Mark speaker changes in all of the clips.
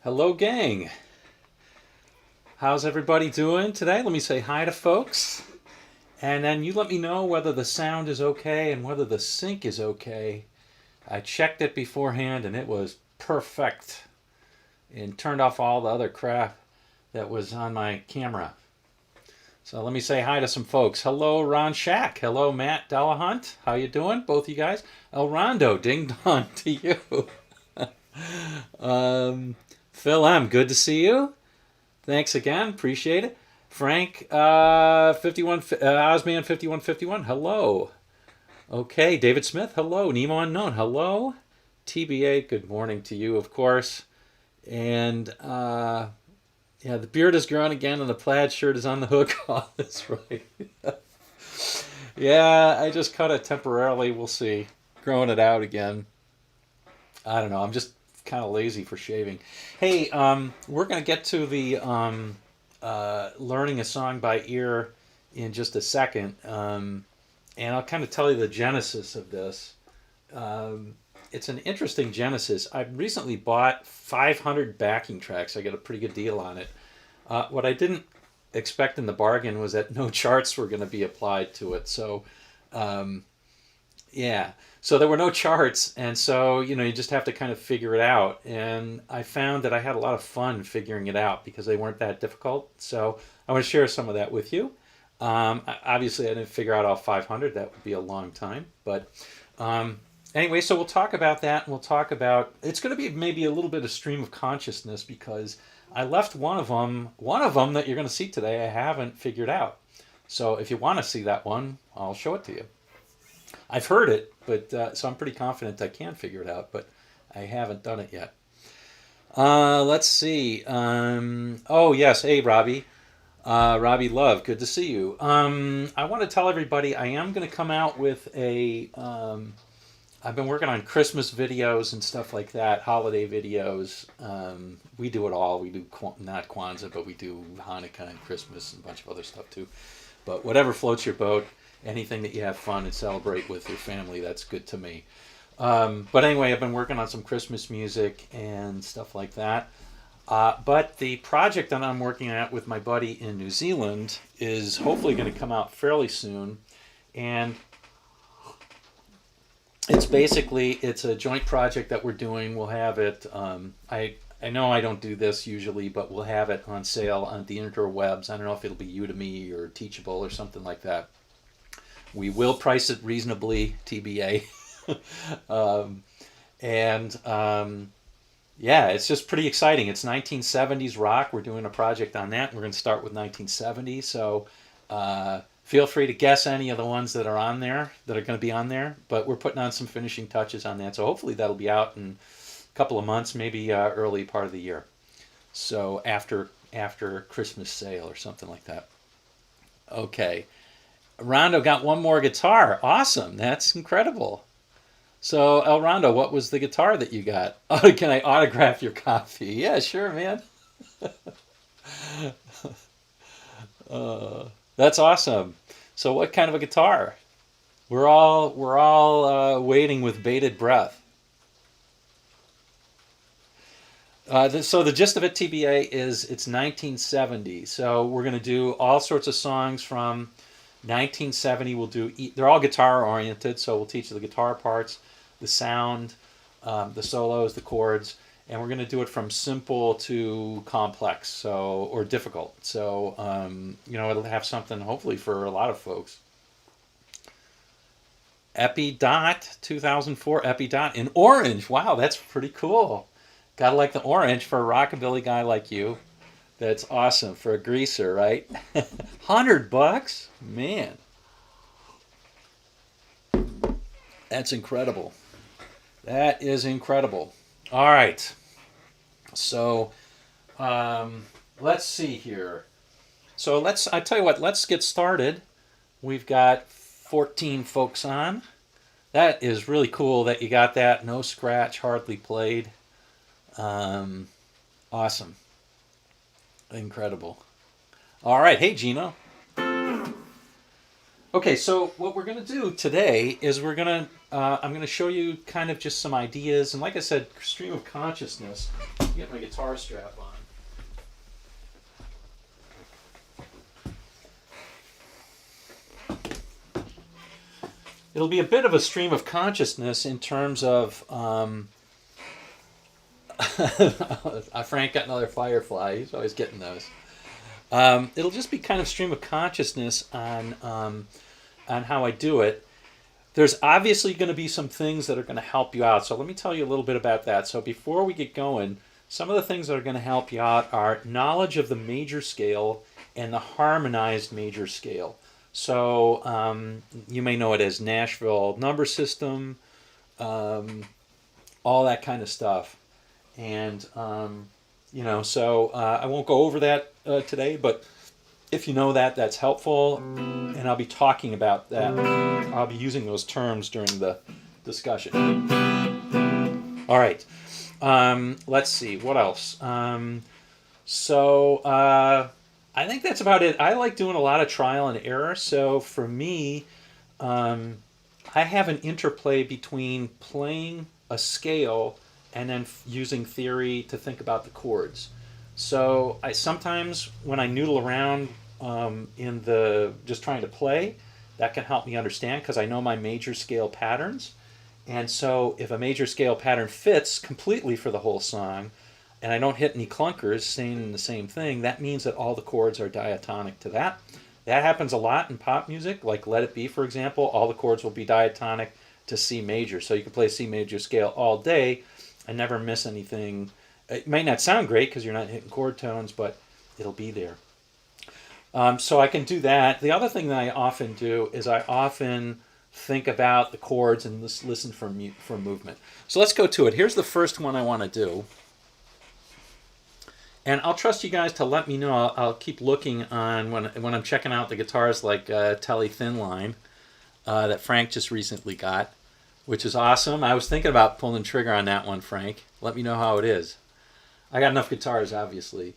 Speaker 1: Hello, gang. How's everybody doing today? Let me say hi to folks. And then you let me know whether the sound is okay and whether the sync is okay. I checked it beforehand and it was perfect. And turned off all the other crap that was on my camera. So let me say hi to some folks. Hello, Ron Shack. Hello, Matt Delahunt. How you doing, both you guys? El Rondo, ding dong to you. um, Phil M, good to see you. Thanks again. Appreciate it. Frank, 51, Osman 5151. Hello. Okay. David Smith. Hello. Nemo Unknown. Hello. TBA. Good morning to you, of course. And yeah, the beard is growing again, and the plaid shirt is on the hook. Oh, that's right. Yeah, I just cut it temporarily. We'll see. Growing it out again. I don't know. I'm just kind of lazy for shaving. Hey, we're gonna get to the learning a song by ear in just a second, and I'll kind of tell you the genesis of this. It's an interesting genesis. I recently bought 500 backing tracks. I got a pretty good deal on it. What I didn't expect in the bargain was that no charts were going to be applied to it. So, yeah. So there were no charts, and so you just have to kind of figure it out. And I found that I had a lot of fun figuring it out because they weren't that difficult. So I want to share some of that with you. Obviously, I didn't figure out all 500. That would be a long time. But anyway, so we'll talk about that, and we'll talk about it's going to be maybe a little bit of stream of consciousness because I left one of them that you're going to see today. I haven't figured out. So if you want to see that one, I'll show it to you. I've heard it, but so I'm pretty confident I can figure it out, but I haven't done it yet. Let's see. Oh yes, hey Robbie, Robbie Love, good to see you. I want to tell everybody I am going to come out with a. I've been working on Christmas videos and stuff like that, holiday videos. We do it all. We do not Kwanzaa, but we do Hanukkah and Christmas and a bunch of other stuff too. But whatever floats your boat. Anything that you have fun and celebrate with your family, that's good to me. But anyway, I've been working on some Christmas music and stuff like that. But the project that I'm working at with my buddy in New Zealand is hopefully going to come out fairly soon. And it's a joint project that we're doing. We'll have it, I know I don't do this usually, but we'll have it on sale on the interwebs. I don't know if it'll be Udemy or Teachable or something like that. We will price it reasonably, TBA. Yeah, it's just pretty exciting. It's 1970s rock. We're doing a project on that. We're going to start with 1970s. So feel free to guess any of the ones that are on there, that are going to be on there. But we're putting on some finishing touches on that. So hopefully that'll be out in a couple of months, maybe early part of the year. So after Christmas sale or something like that. Okay. Rondo got one more guitar. Awesome. That's incredible. So, El Rondo, what was the guitar that you got? Oh, can I autograph your copy? Yeah, sure, man. That's awesome. So, what kind of a guitar? We're all waiting with bated breath. So the gist of it, TBA, is it's 1970. So we're going to do all sorts of songs from 1970. They're all guitar oriented, so we'll teach the guitar parts, the sound, the solos, the chords, and we're going to do it from simple to complex, or difficult. So it'll have something hopefully for a lot of folks. Epi Dot 2004 Epi Dot in orange. Wow, that's pretty cool. Gotta like the orange for a rockabilly guy like you. That's awesome for a greaser, right? $100, man. That's incredible. That is incredible. All right. So let's see here. So I tell you what, let's get started. We've got 14 folks on. That is really cool that you got that. No scratch, hardly played. Awesome. Incredible. All right. Hey, Gino. Okay, so what we're going to do today is I'm going to show you kind of just some ideas, and like I said, stream of consciousness. Get my guitar strap on. It'll be a bit of a stream of consciousness in terms of Frank got another firefly. He's always getting those. It'll just be kind of stream of consciousness on how I do it. There's obviously going to be some things that are going to help you out. So let me tell you a little bit about that. So before we get going, some of the things that are going to help you out are knowledge of the major scale and the harmonized major scale. So you may know it as Nashville number system, all that kind of stuff. And, so I won't go over that today, but if you know that, that's helpful. And I'll be talking about that. I'll be using those terms during the discussion. All right. Let's see. What else? I think that's about it. I like doing a lot of trial and error. So for me, I have an interplay between playing a scale and then using theory to think about the chords. So I sometimes, when I noodle around in the just trying to play, that can help me understand because I know my major scale patterns. And so if a major scale pattern fits completely for the whole song, and I don't hit any clunkers saying the same thing, that means that all the chords are diatonic to that. That happens a lot in pop music, like Let It Be, for example. All the chords will be diatonic to C major. So you can play C major scale all day and never miss anything. It might not sound great because you're not hitting chord tones, but it'll be there. So I can do that. The other thing that I often do is I often think about the chords and listen for movement. So let's go to it. Here's the first one I want to do. And I'll trust you guys to let me know. I'll keep looking on when I'm checking out the guitars like Telly Thin Line that Frank just recently got, which is awesome. I was thinking about pulling the trigger on that one, Frank. Let me know how it is. I got enough guitars, obviously.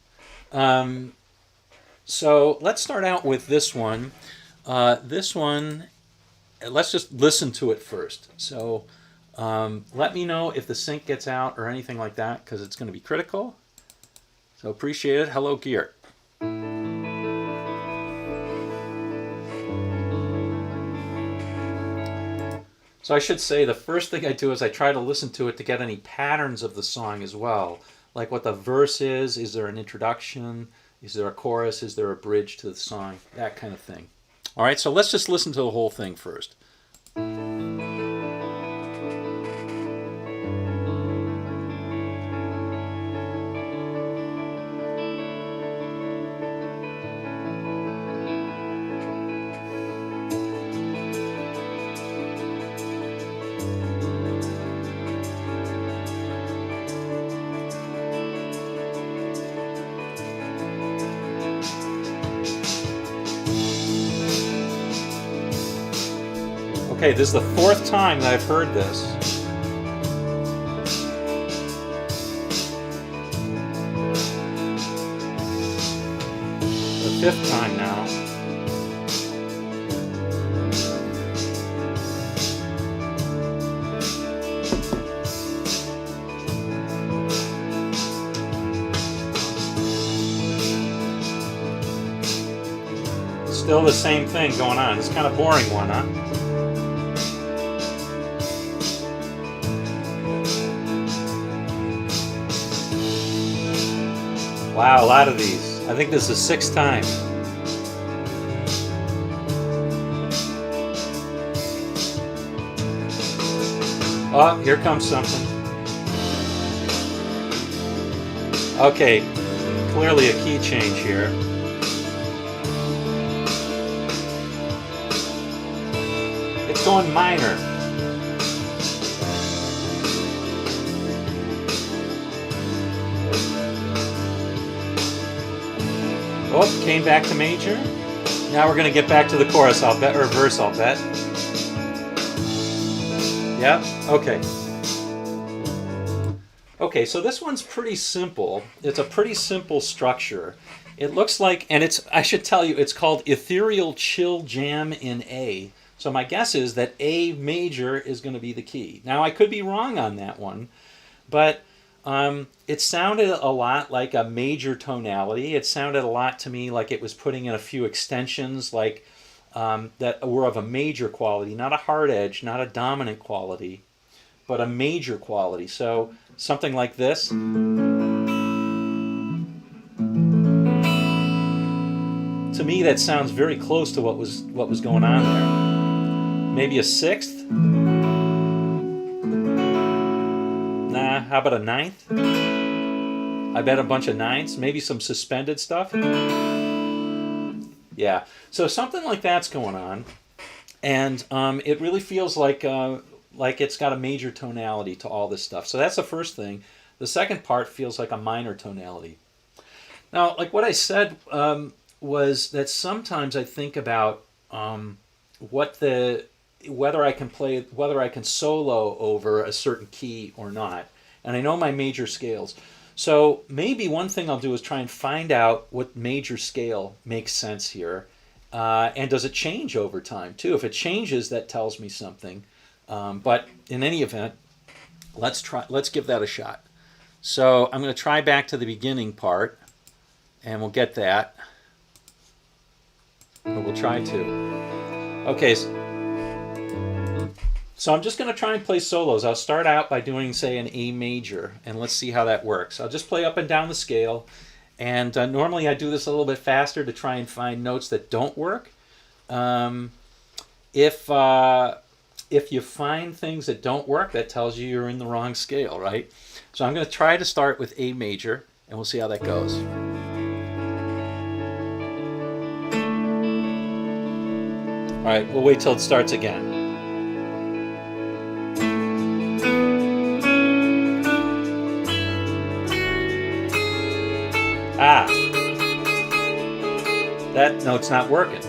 Speaker 1: So let's start out with this one. This one, let's just listen to it first. So let me know if the sync gets out or anything like that because it's going to be critical. So appreciate it. Hello, Gear. So I should say the first thing I do is I try to listen to it to get any patterns of the song as well. Like what the verse is there an introduction, is there a chorus, is there a bridge to the song, that kind of thing. All right, so let's just listen to the whole thing first. Okay, this is the fourth time that I've heard this. The fifth time now. Still the same thing going on. It's kind of boring one, huh? Wow, a lot of these. I think this is the sixth time. Oh, here comes something. Okay, clearly a key change here. It's going minor. Oh, came back to major. Now we're going to get back to the chorus, I'll bet, or verse, I'll bet. Yep, okay. Okay, so this one's pretty simple. It's a pretty simple structure. It looks like, and I should tell you, it's called Ethereal Chill Jam in A. So my guess is that A major is going to be the key. Now I could be wrong on that one, but it sounded a lot like a major tonality. It sounded a lot to me like it was putting in a few extensions like that were of a major quality, not a hard edge, not a dominant quality, but a major quality. So something like this. To me, that sounds very close to what was going on there. Maybe a sixth? Nah, how about a ninth? I bet a bunch of ninths, maybe some suspended stuff. Yeah, so something like that's going on, and it really feels like it's got a major tonality to all this stuff. So that's the first thing. The second part feels like a minor tonality. Now, like what I said was that sometimes I think about whether I can solo over a certain key or not, and I know my major scales. So maybe one thing I'll do is try and find out what major scale makes sense here, and does it change over time too? If it changes, that tells me something. But in any event, let's give that a shot. So I'm going to try back to the beginning part, and we'll get that. Or we'll try to. Okay. So I'm just going to try and play solos. I'll start out by doing, say, an A major, and let's see how that works. I'll just play up and down the scale, and normally I do this a little bit faster to try and find notes that don't work. If you find things that don't work, that tells you you're in the wrong scale, right? So I'm going to try to start with A major, and we'll see how that goes. All right, we'll wait till it starts again. Ah, that note's not working.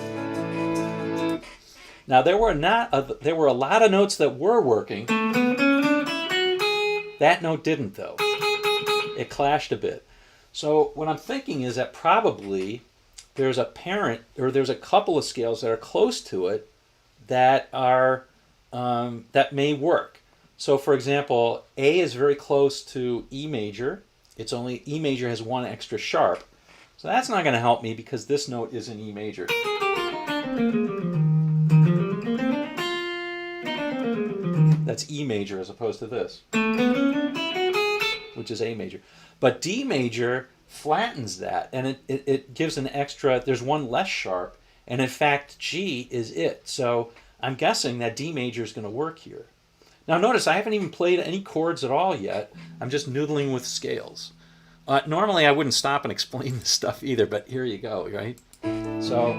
Speaker 1: Now there were a lot of notes that were working. That note didn't, though. It clashed a bit. So what I'm thinking is that probably there's a couple of scales that are close to it that may work. So for example, A is very close to E major. It's only E major has one extra sharp. So that's not going to help me because this note is in E major. That's E major as opposed to this, which is A major. But D major flattens that, and it gives an extra, there's one less sharp, and in fact G is it. So I'm guessing that D major is going to work here. Now notice I haven't even played any chords at all yet. I'm just noodling with scales. Normally I wouldn't stop and explain this stuff either, but here you go, right? So,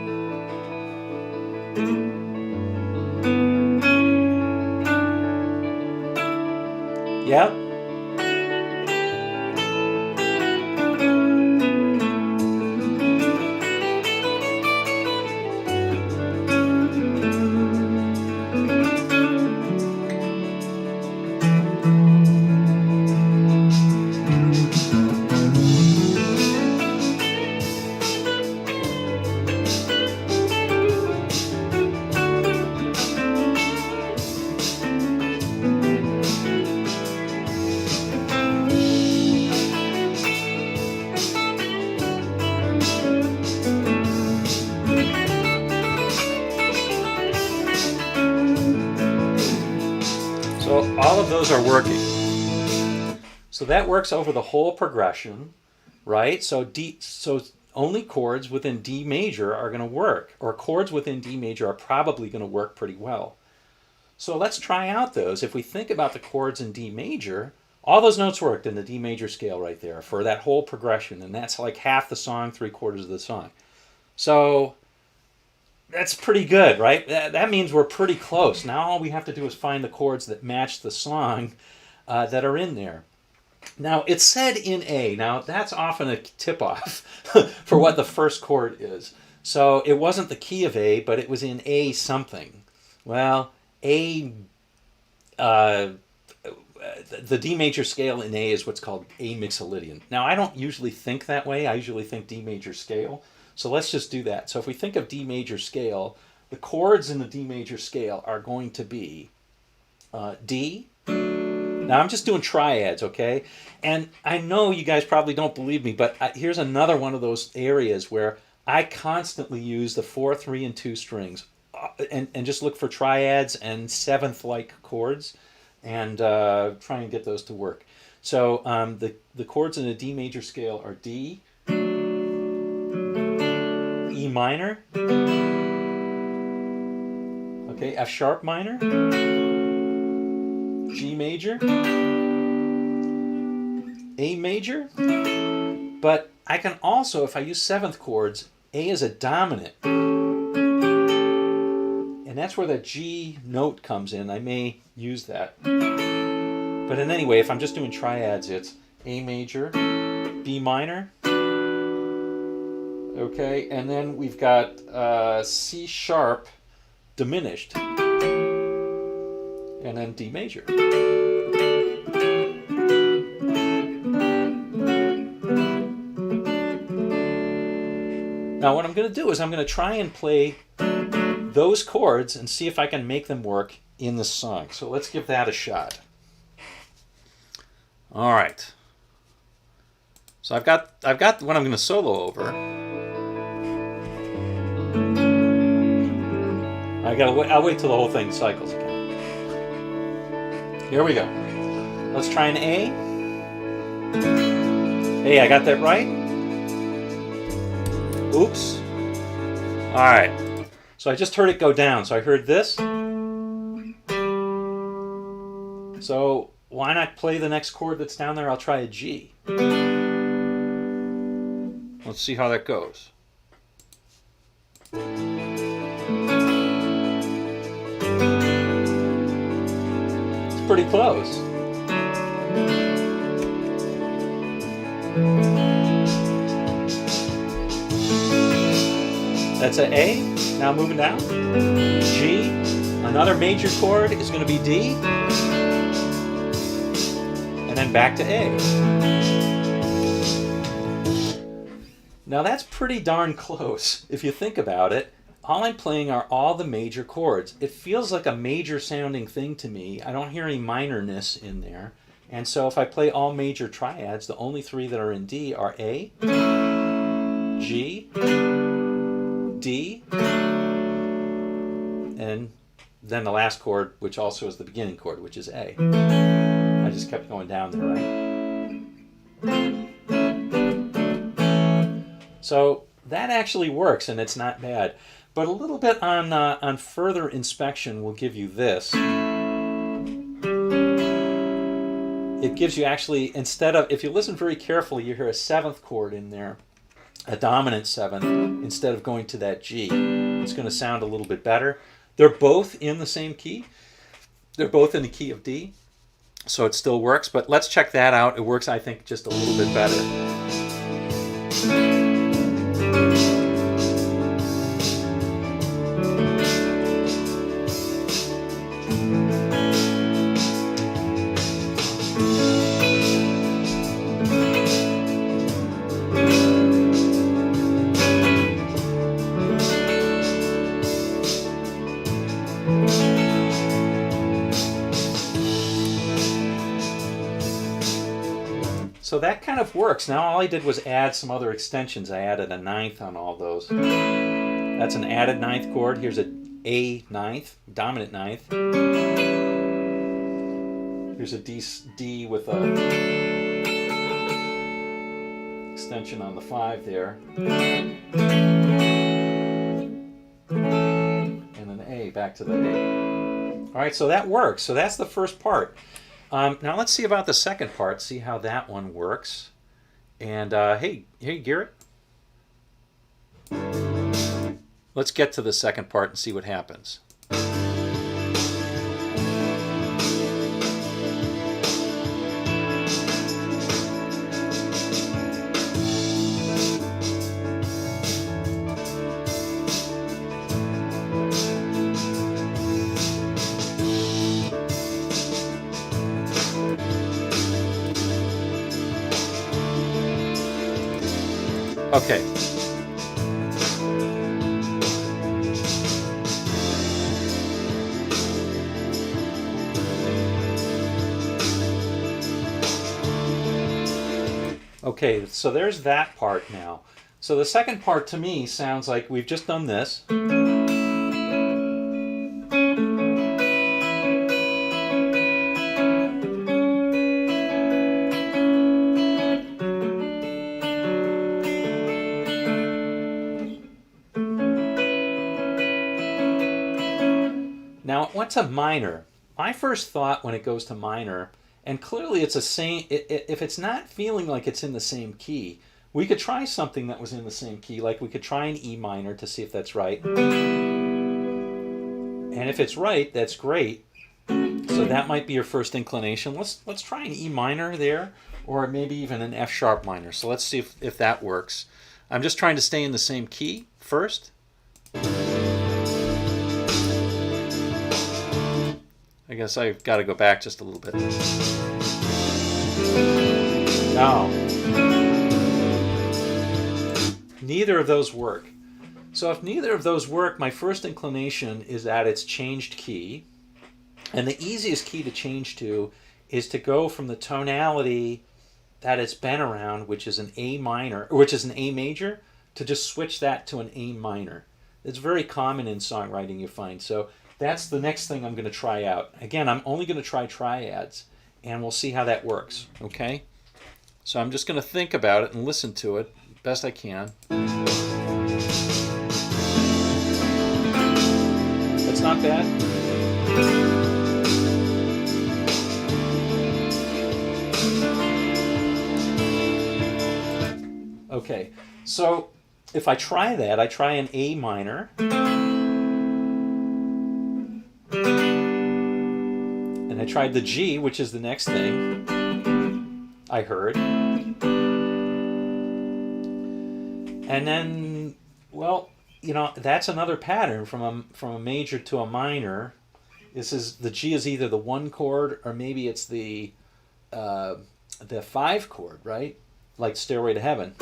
Speaker 1: yep. So all of those are working. So that works over the whole progression, right? So only chords within D major are going to work, or chords within D major are probably going to work pretty well. So let's try out those. If we think about the chords in D major, all those notes worked in the D major scale right there for that whole progression, and that's like half the song, 3/4 of the song. So that's pretty good, right? That means we're pretty close. Now all we have to do is find the chords that match the song that are in there. Now, it's said in A. Now, that's often a tip-off for what the first chord is. So it wasn't the key of A, but it was in A something. Well, A the D major scale in A is what's called A mixolydian. Now, I don't usually think that way. I usually think D major scale. So let's just do that. So if we think of D major scale, the chords in the D major scale are going to be D. Now, I'm just doing triads, okay? And I know you guys probably don't believe me, but here's another one of those areas where I constantly use the 4, 3, and 2 strings and just look for triads and seventh-like chords and try and get those to work. So the chords in the D major scale are D, E minor, okay, F sharp minor, G major, A major, but I can also, if I use seventh chords, A is a dominant, and that's where the G note comes in. I may use that. But in any way, if I'm just doing triads, it's A major, B minor, okay, and then we've got C sharp diminished, and then D major. Now what I'm going to do is I'm going to try and play those chords and see if I can make them work in the song. So let's give that a shot. All right. So I've got what I'm going to solo over. I'll wait till the whole thing cycles again. Here we go. Let's try an A. Hey, I got that right? Oops. All right. So I just heard it go down. So I heard this. So why not play the next chord that's down there? I'll try a G. Let's see how that goes. It's pretty close. That's an A. Now moving down. G. Another major chord is going to be D. And then back to A. Now that's pretty darn close. If you think about it, all I'm playing are all the major chords. It feels like a major sounding thing to me. I don't hear any minorness in there. And so if I play all major triads, the only three that are in D are A, G, D, and then the last chord, which also is the beginning chord, which is A. I just kept going down there, right? So that actually works, and it's not bad. But a little bit on further inspection will give you this. It gives you actually, instead of, if you listen very carefully, you hear a seventh chord in there, a dominant seventh, instead of going to that G. It's going to sound a little bit better. They're both in the same key. They're both in the key of D, so it still works, but let's check that out. It works, I think, just a little bit better. So that kind of works. Now all I did was add some other extensions. I added a ninth on all those. That's an added ninth chord. Here's a A ninth, dominant ninth. Here's a D with a extension on the 5 there. And an A back to the A. All right, so that works. So that's the first part. Now let's see about the second part, see how that one works. And hey Garrett, let's get to the second part and see what happens. Okay. Okay, so there's that part now. So the second part to me sounds like we've just done this. Now it went to minor. My first thought when it goes to minor, and clearly it's a same. If it's not feeling like it's in the same key, we could try something that was in the same key. Like we could try an E minor to see if that's right. And if it's right, that's great. So that might be your first inclination. Let's try an E minor there, or maybe even an F sharp minor. So let's see if that works. I'm just trying to stay in the same key first. I guess I've got to go back just a little bit. No. Neither of those work. So if neither of those work, my first inclination is that it's changed key. And the easiest key to change to is to go from the tonality that it's been around, which is an A minor, which is an A major, to just switch that to an A minor. It's very common in songwriting, you find. So that's the next thing I'm going to try out. Again, I'm only going to try triads, and we'll see how that works, okay? So I'm just going to think about it and listen to it best I can. That's not bad. Okay, so if I try that, I try an A minor. And I tried the G, which is the next thing I heard. And then, well, you know, that's another pattern from a major to a minor. This is, the G is either the 1 chord or maybe it's the 5 chord, right? Like Stairway to Heaven.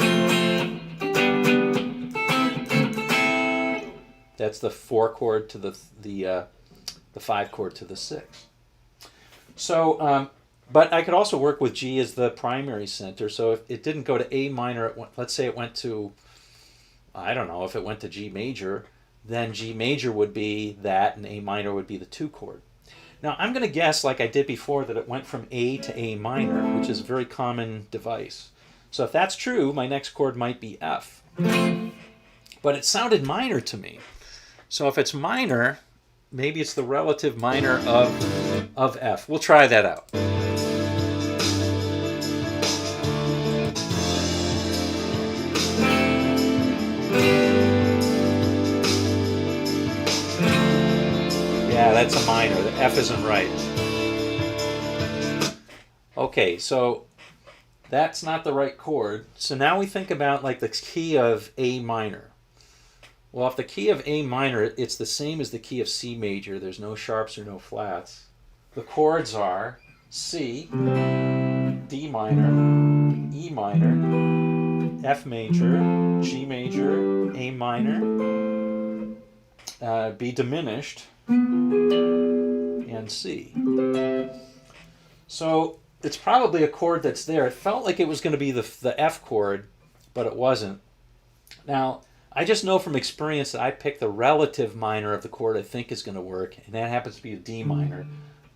Speaker 1: That's the 4 chord to the 5 chord to the 6. So, but I could also work with G as the primary center. So if it didn't go to A minor, let's say it went to, I don't know, if it went to G major, then G major would be that and A minor would be the 2 chord. Now I'm going to guess, like I did before, that it went from A to A minor, which is a very common device. So if that's true, my next chord might be F. But it sounded minor to me. So if it's minor, maybe it's the relative minor of F. We'll try that out. Yeah, that's a minor. The F isn't right. Okay, so that's not the right chord. So now we think about like the key of A minor. Well, if the key of A minor, it's the same as the key of C major. There's no sharps or no flats. The chords are C, D minor, E minor, F major, G major, A minor, B diminished, and C. So it's probably a chord that's there. It felt like it was going to be the F chord, but it wasn't. Now, I just know from experience that I picked the relative minor of the chord I think is going to work, and that happens to be a D minor.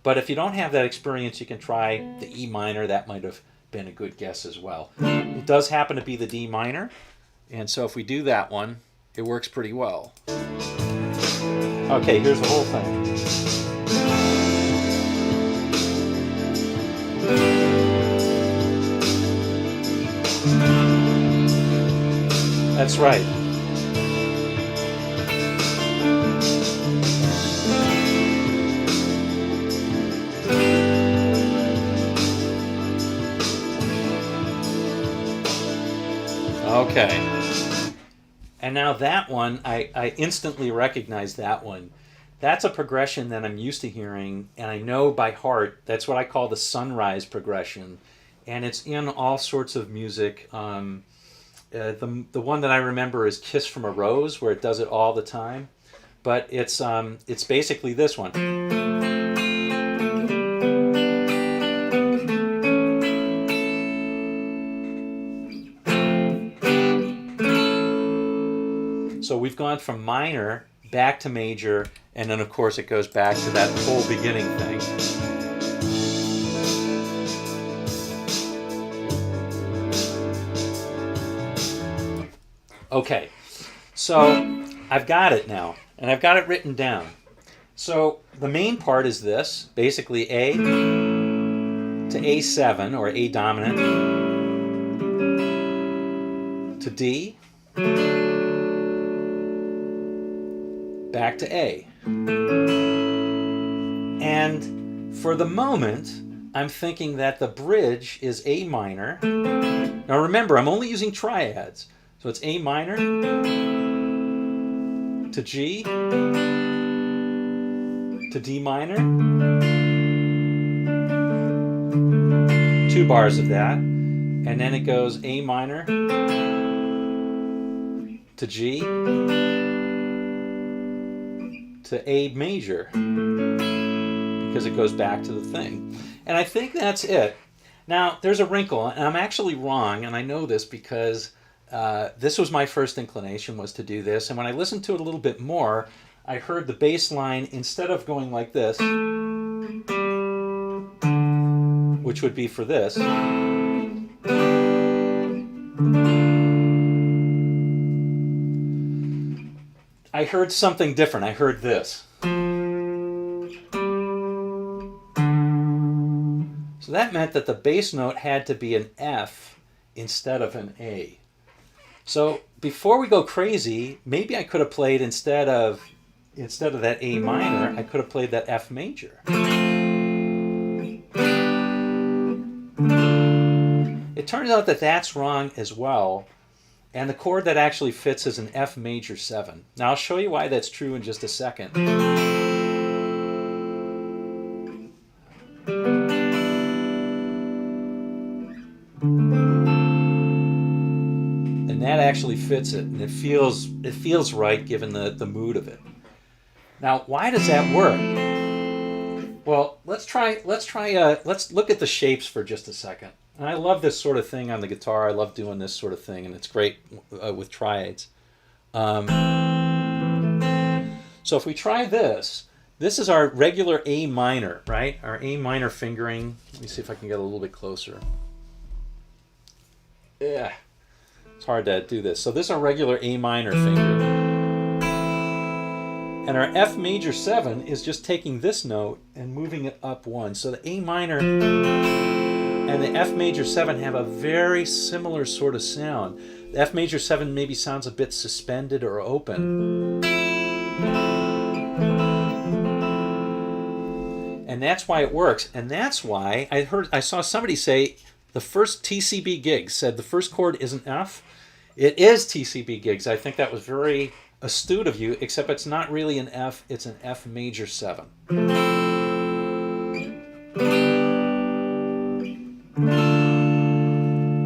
Speaker 1: But if you don't have that experience, you can try the E minor. That might have been a good guess as well. It does happen to be the D minor, and so if we do that one, it works pretty well. Okay, here's the whole thing. That's right. Okay. And now that one, I instantly recognize that one. That's a progression that I'm used to hearing, and I know by heart. That's what I call the sunrise progression. And it's in all sorts of music. The one that I remember is "Kiss from a Rose," where it does it all the time. But it's basically this one. So we've gone from minor back to major, and then of course it goes back to that whole beginning thing. Okay, so I've got it now, and I've got it written down. So the main part is this, basically A to A7, or A dominant, to D, back to A. And for the moment, I'm thinking that the bridge is A minor. Now remember, I'm only using triads. So it's A minor to G to D minor. 2 bars of that. And then it goes A minor to G to A major, because it goes back to the thing. And I think that's it. Now, there's a wrinkle, and I'm actually wrong, and I know this because this was my first inclination, was to do this. And when I listened to it a little bit more, I heard the bass line, instead of going like this, which would be for this, I heard something different. I heard this. So that meant that the bass note had to be an F instead of an A. So before we go crazy, maybe I could have played instead of that A minor, I could have played that F major. It turns out that that's wrong as well. And the chord that actually fits is an F major 7. Now I'll show you why that's true in just a second. And that actually fits it, and it feels right given the mood of it. Now, why does that work? Well, let's look at the shapes for just a second. And I love this sort of thing on the guitar. I love doing this sort of thing, and it's great with triads. So if we try this, this is our regular A minor, right? Our A minor fingering. Let me see if I can get a little bit closer. Yeah, it's hard to do this. So this is our regular A minor finger. And our F major 7 is just taking this note and moving it up 1. So the A minor and the F major 7 have a very similar sort of sound. The F major 7 maybe sounds a bit suspended or open. And that's why it works. And that's why I saw somebody say the first TCB gigs said the first chord is an F. It is TCB gigs. I think that was very astute of you, except it's not really an F, it's an F major 7.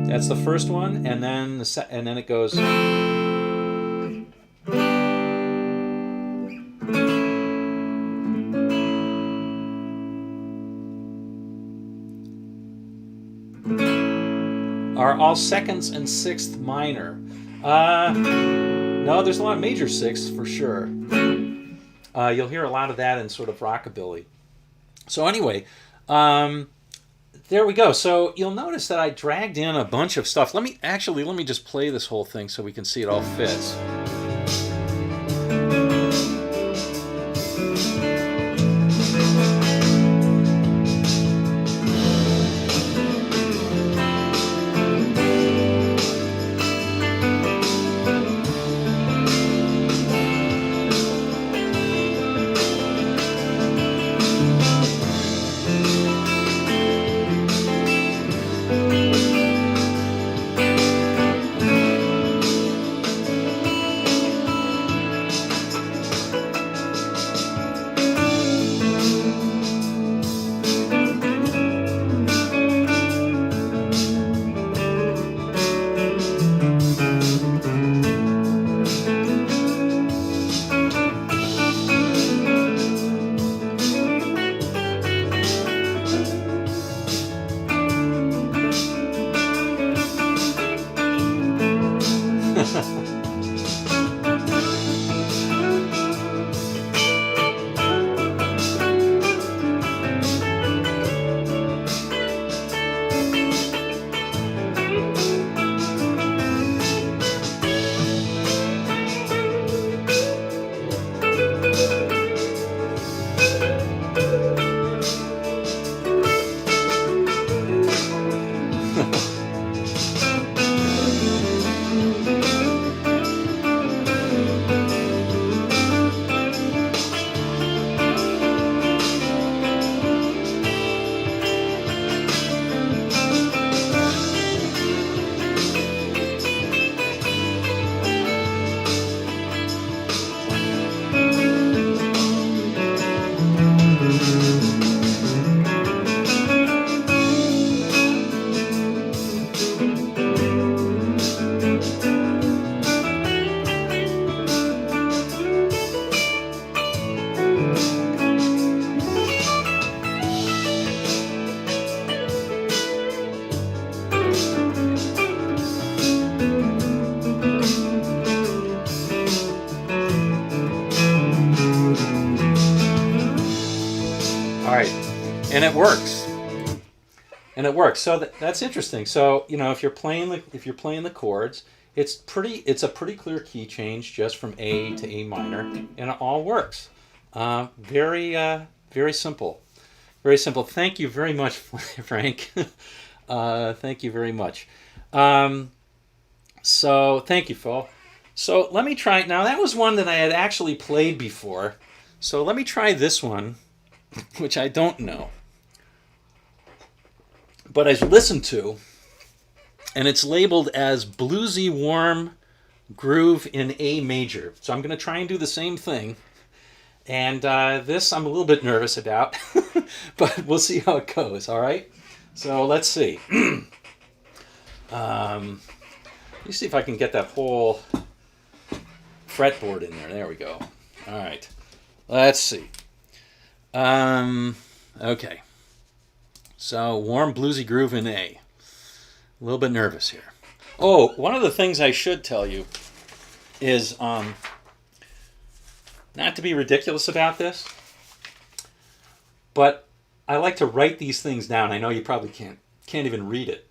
Speaker 1: That's the first one, and then it goes. Are all seconds and sixth minor. No, there's a lot of major sixths for sure. You'll hear a lot of that in sort of rockabilly. So anyway, there we go. So you'll notice that I dragged in a bunch of stuff. Let me just play this whole thing so we can see it all fits. right, and it works. And it works. So that's interesting. So if you're playing the chords, it's a pretty clear key change just from A to A minor, and it all works. Very simple. Very simple. Thank you very much, Frank. Thank you very much. So thank you, Phil. So let me try. Now that was one that I had actually played before. So let me try this one, which I don't know, but I've listened to, and it's labeled as bluesy warm groove in A major. So I'm going to try and do the same thing. And this I'm a little bit nervous about, but we'll see how it goes, all right? So let's see. Let me see if I can get that whole fretboard in there. There we go. All right. Let's see. Okay. So warm bluesy groove in A. A little bit nervous here. Oh, one of the things I should tell you is not to be ridiculous about this, but I like to write these things down. I know you probably can't even read it,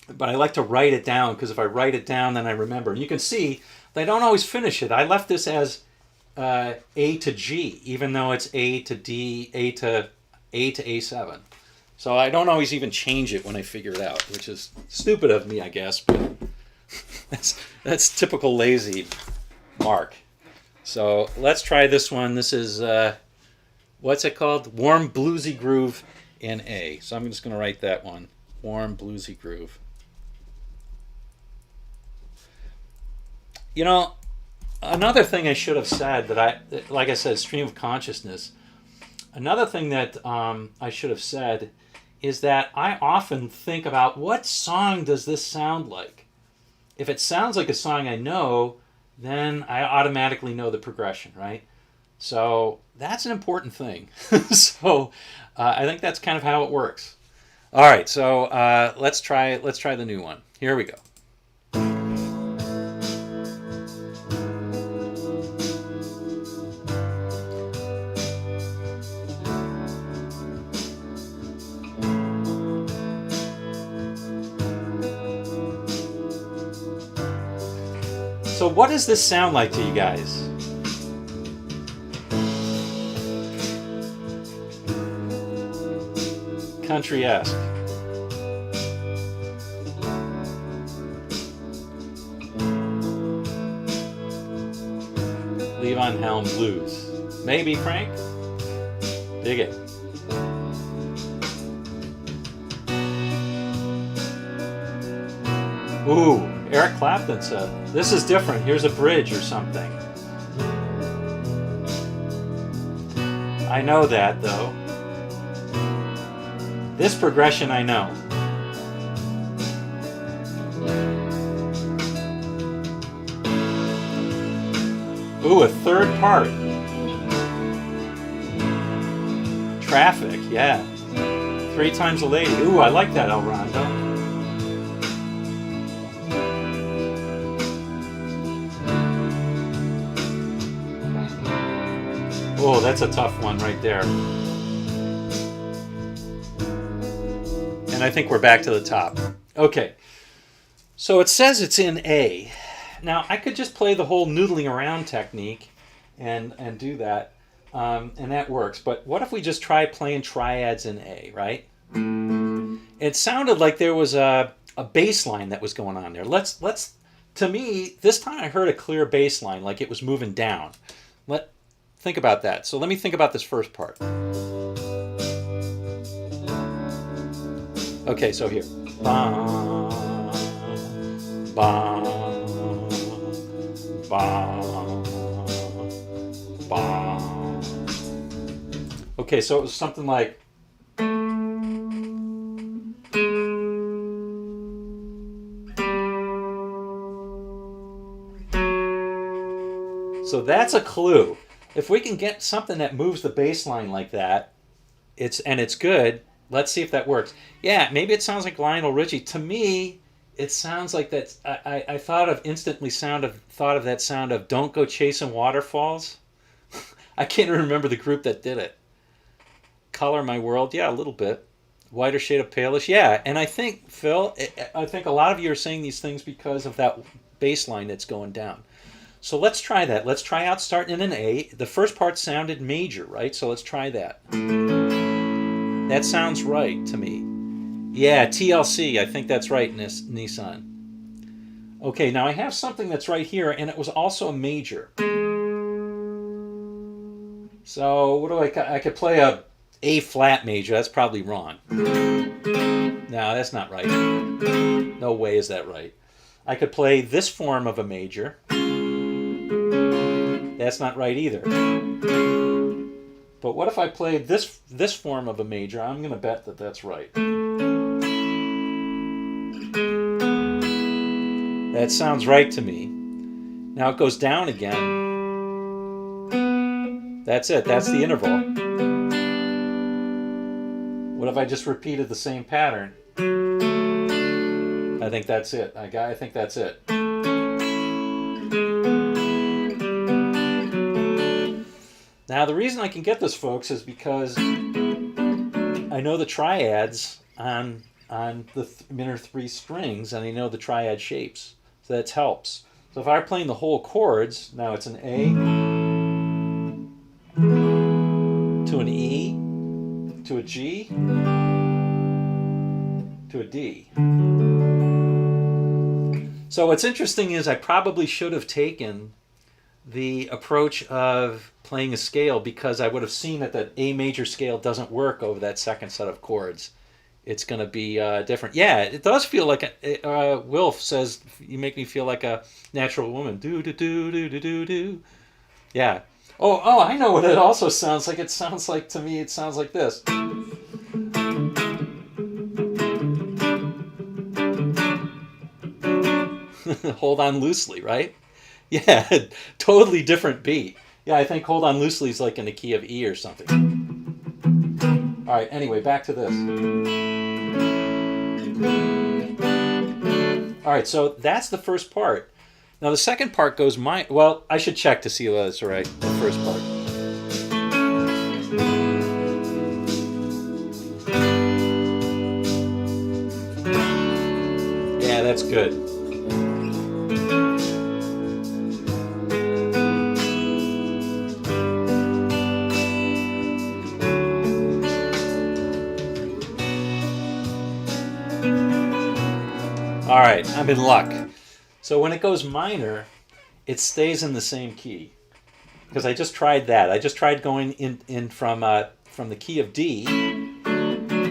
Speaker 1: but I like to write it down because if I write it down, then I remember. And you can see they don't always finish it. I left this as A to G, even though it's A to D, A to A7. So I don't always even change it when I figure it out, which is stupid of me, I guess, but that's typical lazy Mark. So let's try this one. This is, what's it called? Warm bluesy groove in A. So I'm just going to write that one. Warm bluesy groove. Another thing I should have said like I said, stream of consciousness. Another thing that I should have said is that I often think about what song does this sound like? If it sounds like a song I know, then I automatically know the progression, right? So that's an important thing. So I think that's kind of how it works. All right, so let's try the new one. Here we go. So what does this sound like to you guys? Country-esque. Levon Helm blues. Maybe, Frank? Dig it. Ooh, Eric Clapton said, this is different. Here's a bridge or something. I know that, though. This progression I know. Ooh, a third part. Traffic, yeah. 3 Times a Lady. Ooh, I like that, El Rondo. Oh, that's a tough one right there. And I think we're back to the top. Okay. So it says it's in A. Now, I could just play the whole noodling around technique and do that, and that works. But what if we just try playing triads in A, right? It sounded like there was a bass line that was going on there. To me, this time I heard a clear bass line, like it was moving down. Think about that. So let me think about this first part. Okay, so here. Ba, ba, ba, ba. Okay, so it was something like. So that's a clue. If we can get something that moves the bass line like that, it's good. Let's see if that works. Yeah, maybe it sounds like Lionel Richie. To me, it sounds like that. I thought of that sound of "Don't Go Chasing Waterfalls." I can't remember the group that did it. color my world? Yeah, a little bit. Whiter shade of palish? Yeah. And I think, Phil, I think a lot of you are saying these things because of that bass line that's going down. So let's try that. Let's try out starting in an A. The first part sounded major, right? So let's try that. That sounds right to me. Yeah, TLC. I think that's right, Nissan. Okay, now I have something that's right here, and it was also a major. So what do I could play a A flat major. That's probably wrong. No, that's not right. No way is that right. I could play this form of a major. That's not right either. But what if I played this form of a major? I'm going to bet that that's right. That sounds right to me. Now it goes down again. That's it. That's the interval. What if I just repeated the same pattern? I think that's it. I think that's it. Now the reason I can get this, folks, is because I know the triads on the minor 3 strings, and I know the triad shapes. So that helps. So if I were playing the whole chords, now it's an A to an E to a G to a D. So what's interesting is I probably should have taken the approach of playing a scale, because I would have seen that that A major scale doesn't work over that second set of chords. It's going to be different. Yeah, it does feel like Wilf says, you make me feel like a natural woman. Do do do do do do do. Yeah. Oh, I know what it also sounds like. It sounds like, to me, it sounds like this. Hold on loosely, right? Yeah, totally different beat. Yeah, I think Hold On Loosely is like in the key of E or something. All right, anyway, back to this. All right, so that's the first part. Now the second part goes well, I should check to see whether it's right, the first part. Yeah, that's good. All right, I'm in luck. So when it goes minor, it stays in the same key. Because I just tried that. I just tried going in from the key of D.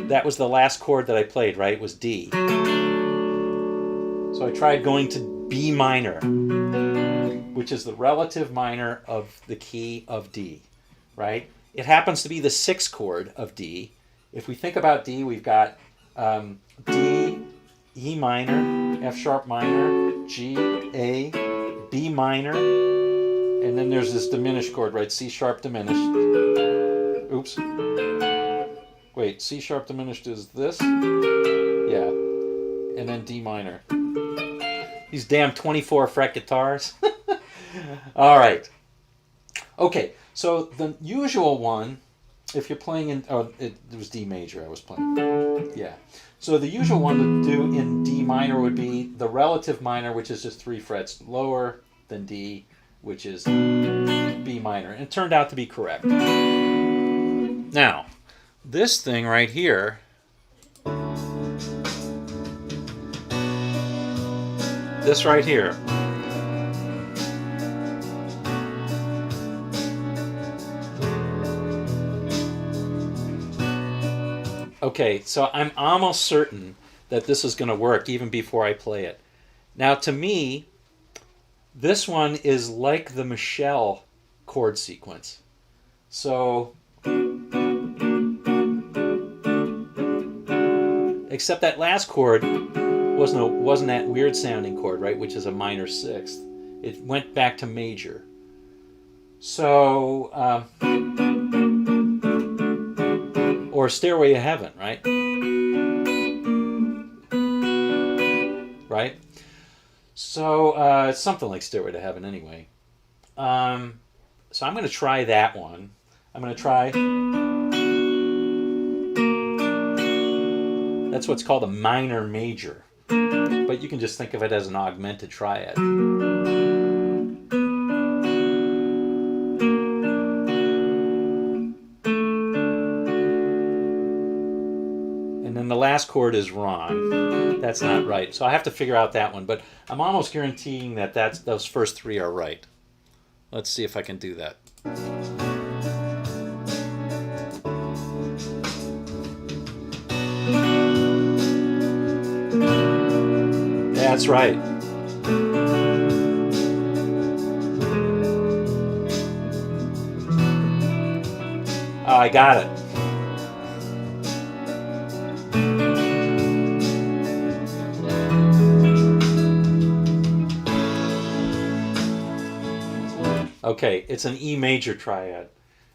Speaker 1: That was the last chord that I played, right? It was D. So I tried going to B minor, which is the relative minor of the key of D, right? It happens to be the 6th chord of D. If we think about D, we've got D, E minor, F sharp minor, G, A, B minor, and then there's this diminished chord, right? C sharp diminished. Oops. Wait, C sharp diminished is this? Yeah. And then D minor. These damn 24 fret guitars. All right. Okay, so the usual one, if you're playing in, it was D major I was playing. Yeah. So the usual one to do in D minor would be the relative minor, which is just 3 frets lower than D, which is B minor. And it turned out to be correct. Now, this thing right here, this right here, okay, so I'm almost certain that this is going to work even before I play it. Now, to me, this one is like the Michelle chord sequence. So, except that last chord wasn't that weird sounding chord, right? Which is a minor 6th. It went back to major. So, or Stairway to Heaven, right? Right? So, something like Stairway to Heaven anyway. So I'm going to try that one. I'm going to try That's what's called a minor major. But you can just think of it as an augmented triad. And then the last chord is wrong. That's not right. So I have to figure out that one. But I'm almost guaranteeing that those first three are right. Let's see if I can do that. That's right. Oh, I got it. Okay, it's an E major triad.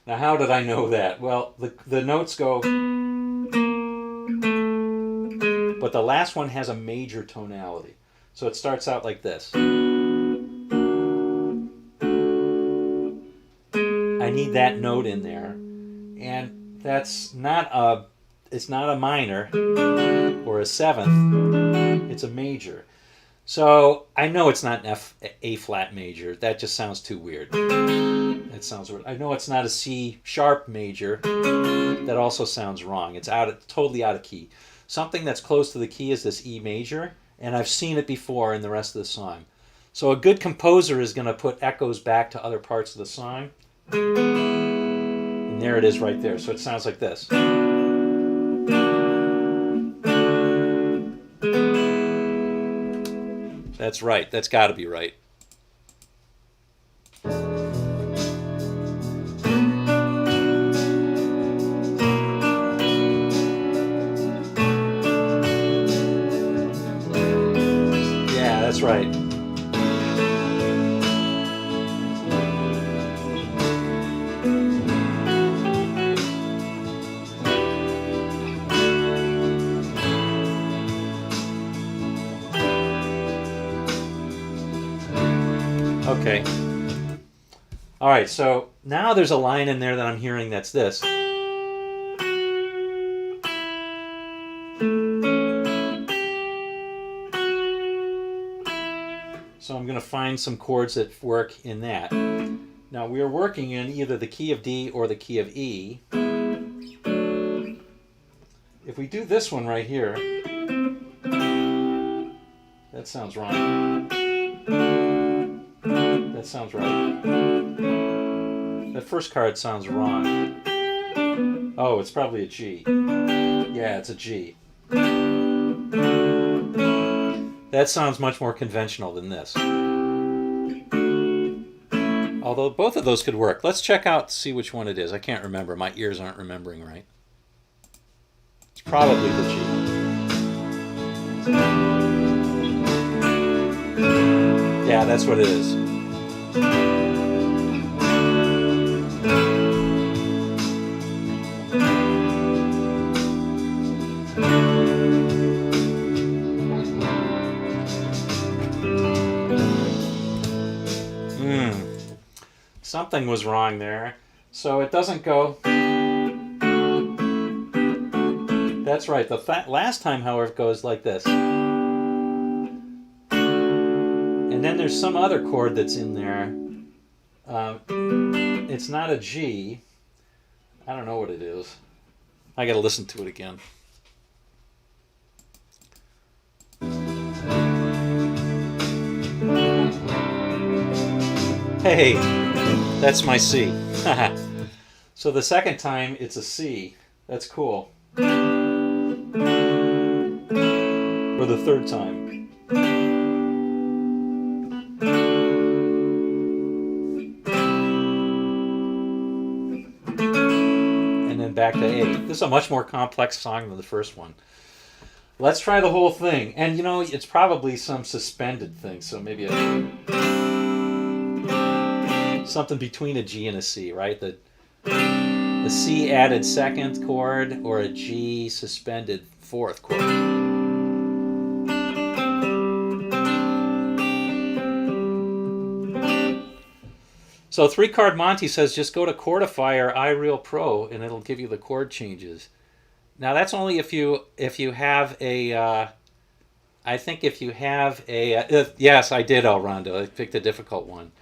Speaker 1: Now, how did I know that? Well, the notes go, but the last one has a major tonality. So it starts out like this. I need that note in there. And it's not a minor or a seventh, it's a major. So I know it's not an A flat major. That just sounds too weird. That sounds weird. I know it's not a C sharp major. That also sounds wrong. It's totally out of key. Something that's close to the key is this E major, and I've seen it before in the rest of the song. So a good composer is going to put echoes back to other parts of the song. And there it is right there. So it sounds like this. That's right. That's got to be right. Yeah, that's right. Okay. All right, so now there's a line in there that I'm hearing that's this. So I'm going to find some chords that work in that. Now we are working in either the key of D or the key of E. If we do this one right here, that sounds wrong. That sounds right. That first card sounds wrong. Oh, it's probably a G. Yeah, it's a G. That sounds much more conventional than this. Although both of those could work. Let's check out, see which one it is. I can't remember. My ears aren't remembering right. It's probably the G. Yeah, that's what it is. Something was wrong there. So it doesn't go. That's right. The last time, however, it goes like this. And then there's some other chord that's in there. It's not a G. I don't know what it is. I got to listen to it again. Hey, that's my C. So the second time, it's a C. That's cool. Or the third time. And then back to A. This is a much more complex song than the first one. Let's try the whole thing. And you know, it's probably some suspended thing, so maybe something between a G and a C, right? The C added second chord or a G suspended fourth chord. So 3-Chord Monty says just go to Chordify or iReal Pro and it'll give you the chord changes. Now that's only if you have a. I think if you have a. Yes, I did, El Rondo. I picked a difficult one.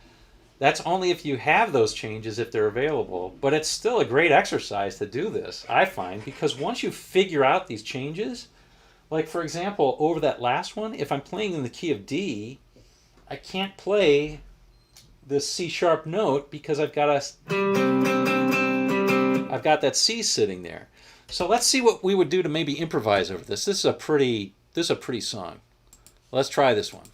Speaker 1: That's only if you have those changes, if they're available. But it's still a great exercise to do this, I find, because once you figure out these changes, like for example, over that last one, if I'm playing in the key of D, I can't play this C sharp note because I've got that C sitting there. So let's see what we would do to maybe improvise over this. This is a pretty song. Let's try this one.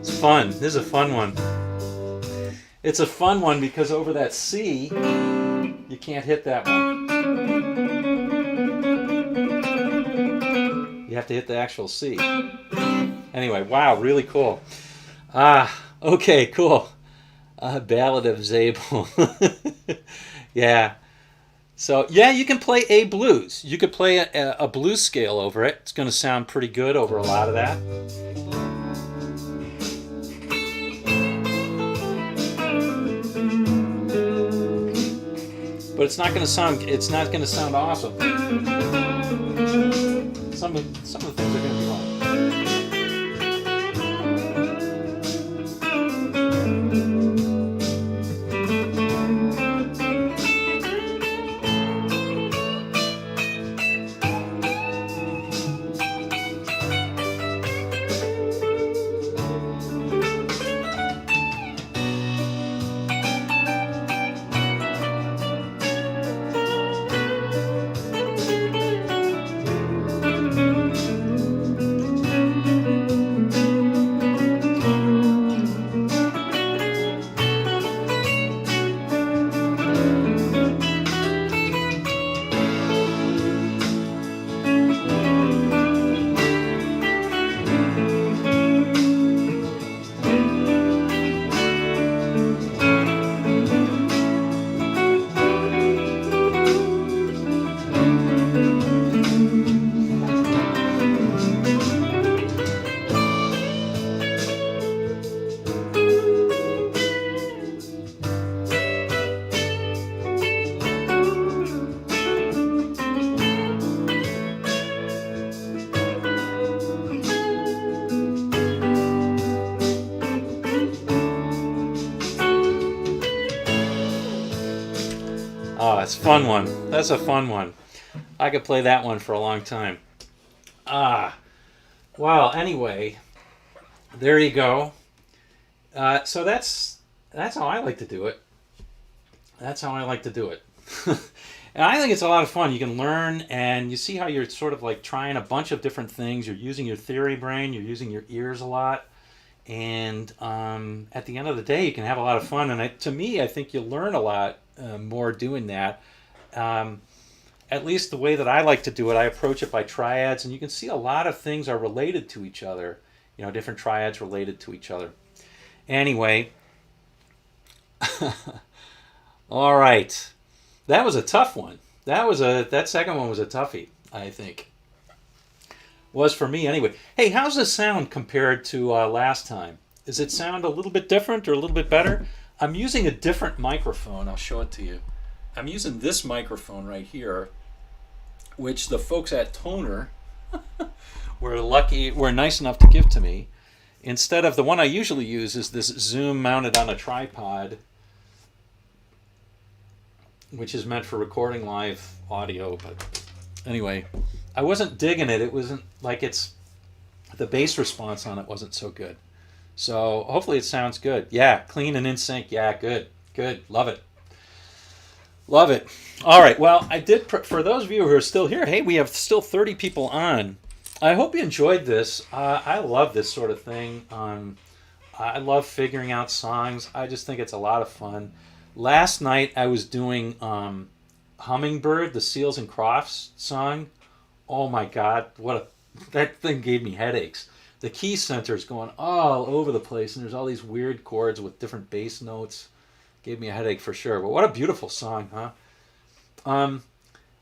Speaker 1: It's fun. This is a fun one. It's a fun one because over that C, you can't hit that one. You have to hit the actual C. Anyway, wow, really cool. Okay, cool. Ballad of Zabel. Yeah. So, yeah, you can play A blues. You could play a blues scale over it. It's going to sound pretty good over a lot of that. But it's not going to sound. It's not going to sound awesome. Some of the things are going to be wrong. Oh, that's a fun one. That's a fun one. I could play that one for a long time. Well, anyway, there you go. So that's how I like to do it. That's how I like to do it. And I think it's a lot of fun. You can learn and you see how you're sort of like trying a bunch of different things. You're using your theory brain. You're using your ears a lot. And at the end of the day, you can have a lot of fun. And to me, I think you'll learn a lot more doing that. At least the way that I like to do it, I approach it by triads. And you can see a lot of things are related to each other. You know, different triads related to each other. Anyway, all right. That was a tough one. That second one was a toughie, I think. Was for me anyway. Hey, how's this sound compared to last time? Does it sound a little bit different or a little bit better? I'm using a different microphone. I'll show it to you. I'm using this microphone right here, which the folks at Toner were nice enough to give to me. Instead of the one I usually use is this Zoom mounted on a tripod, which is meant for recording live audio. But anyway, I wasn't digging it. It wasn't like the bass response on it wasn't so good. So hopefully it sounds good. Yeah, clean and in sync. Yeah, good. Good. Love it. Love it. All right. Well, I did, for those of you who are still here, hey, we have still 30 people on. I hope you enjoyed this. I love this sort of thing. I love figuring out songs. I just think it's a lot of fun. Last night I was doing Hummingbird, the Seals and Crofts song. Oh my God, that thing gave me headaches. The key center is going all over the place, and there's all these weird chords with different bass notes. Gave me a headache for sure. But what a beautiful song, huh?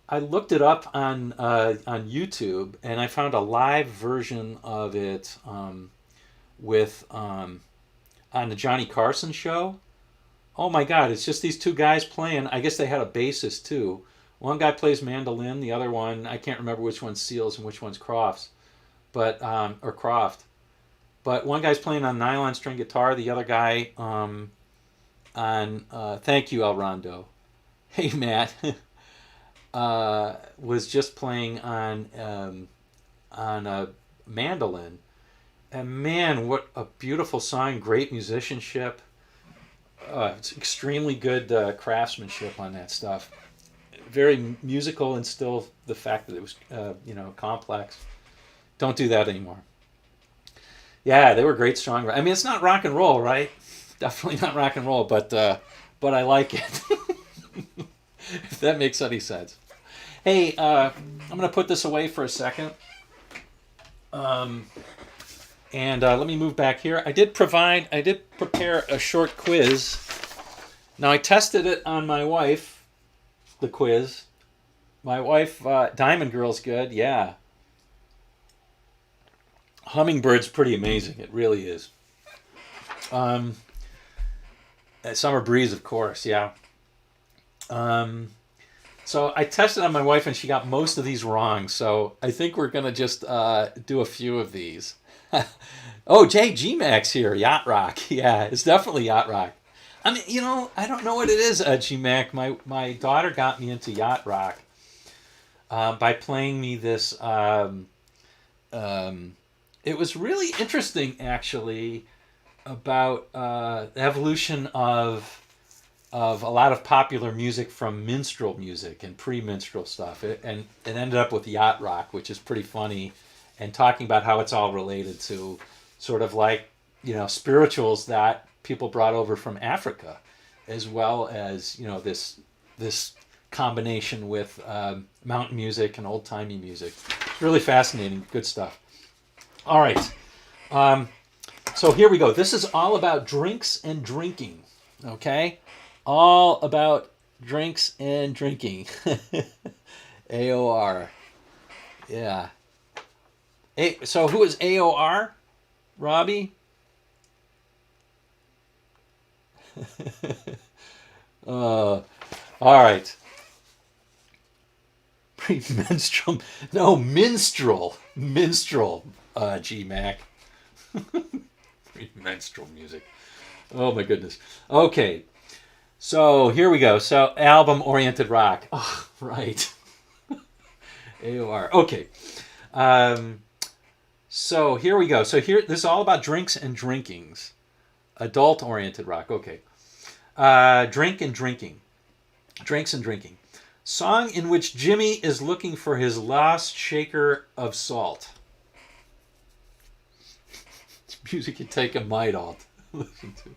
Speaker 1: I looked it up on YouTube, and I found a live version of it with on the Johnny Carson show. Oh my God, it's just these two guys playing. I guess they had a bassist too. One guy plays mandolin, the other one, I can't remember which one's Seals and which one's Crofts, or Croft. But one guy's playing on nylon string guitar, the other guy on, thank you, El Rondo. Hey, Matt. Was just playing on a mandolin. And man, what a beautiful song, great musicianship. It's extremely good craftsmanship on that stuff. Very musical, and still the fact that it was, complex. Don't do that anymore. Yeah, they were great strong. I mean, it's not rock and roll, right? Definitely not rock and roll, but I like it. If that makes any sense. Hey, I'm going to put this away for a second. And let me move back here. I did prepare a short quiz. Now, I tested it on my wife, the quiz. My wife, Diamond Girl's good, yeah. Hummingbird's pretty amazing. It really is. Summer Breeze, of course, yeah. So I tested on my wife, and she got most of these wrong. So I think we're going to just do a few of these. Oh, G-Max here, Yacht Rock. Yeah, it's definitely Yacht Rock. I mean, I don't know what it is, G-Mac. My daughter got me into Yacht Rock by playing me this. It was really interesting, actually, about the evolution of a lot of popular music from minstrel music and pre-minstrel stuff. It ended up with Yacht Rock, which is pretty funny, and talking about how it's all related to sort of like, spirituals that people brought over from Africa, as well as, this combination with mountain music and old-timey music. It's really fascinating, good stuff. All right. So here we go. This is all about drinks and drinking, okay? All about drinks and drinking. AOR. Yeah. So who is AOR? Robbie? All right. Minstrel. No, minstrel. Minstrel, G-Mac. Minstrel music. Oh, my goodness. Okay. So here we go. So album-oriented rock. Oh, right. AOR. Okay. So here we go. So here, this is all about drinks and drinkings. Adult-oriented rock. Okay. Drink and drinking. Drinks and drinking. Song in which Jimmy is looking for his lost shaker of salt. It's music you take a mite all to listen to.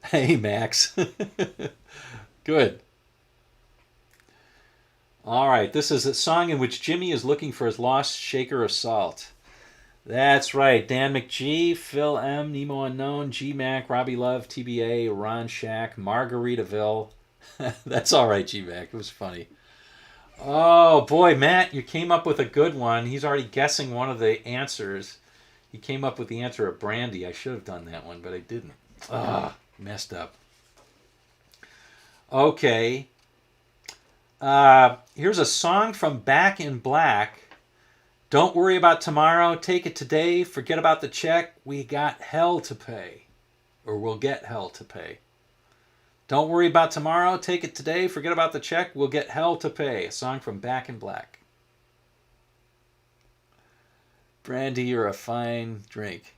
Speaker 1: Hey, Max. Good. All right, this is a song in which Jimmy is looking for his lost shaker of salt. That's right. Dan McGee, Phil M, Nemo Unknown, G-Mac, Robbie Love, TBA, Ron Shack, Margaritaville. That's all right, G-Mac. It was funny. Oh boy, Matt, you came up with a good one. He's already guessing one of the answers. He came up with the answer of brandy. I should have done that one, but I didn't. Ah, messed up. Okay. Here's a song from Back in Black. Don't worry about tomorrow. Take it today. Forget about the check. We got hell to pay. Or we'll get hell to pay. Don't worry about tomorrow. Take it today. Forget about the check. We'll get hell to pay. A song from Back in Black. Brandy, you're a fine drink.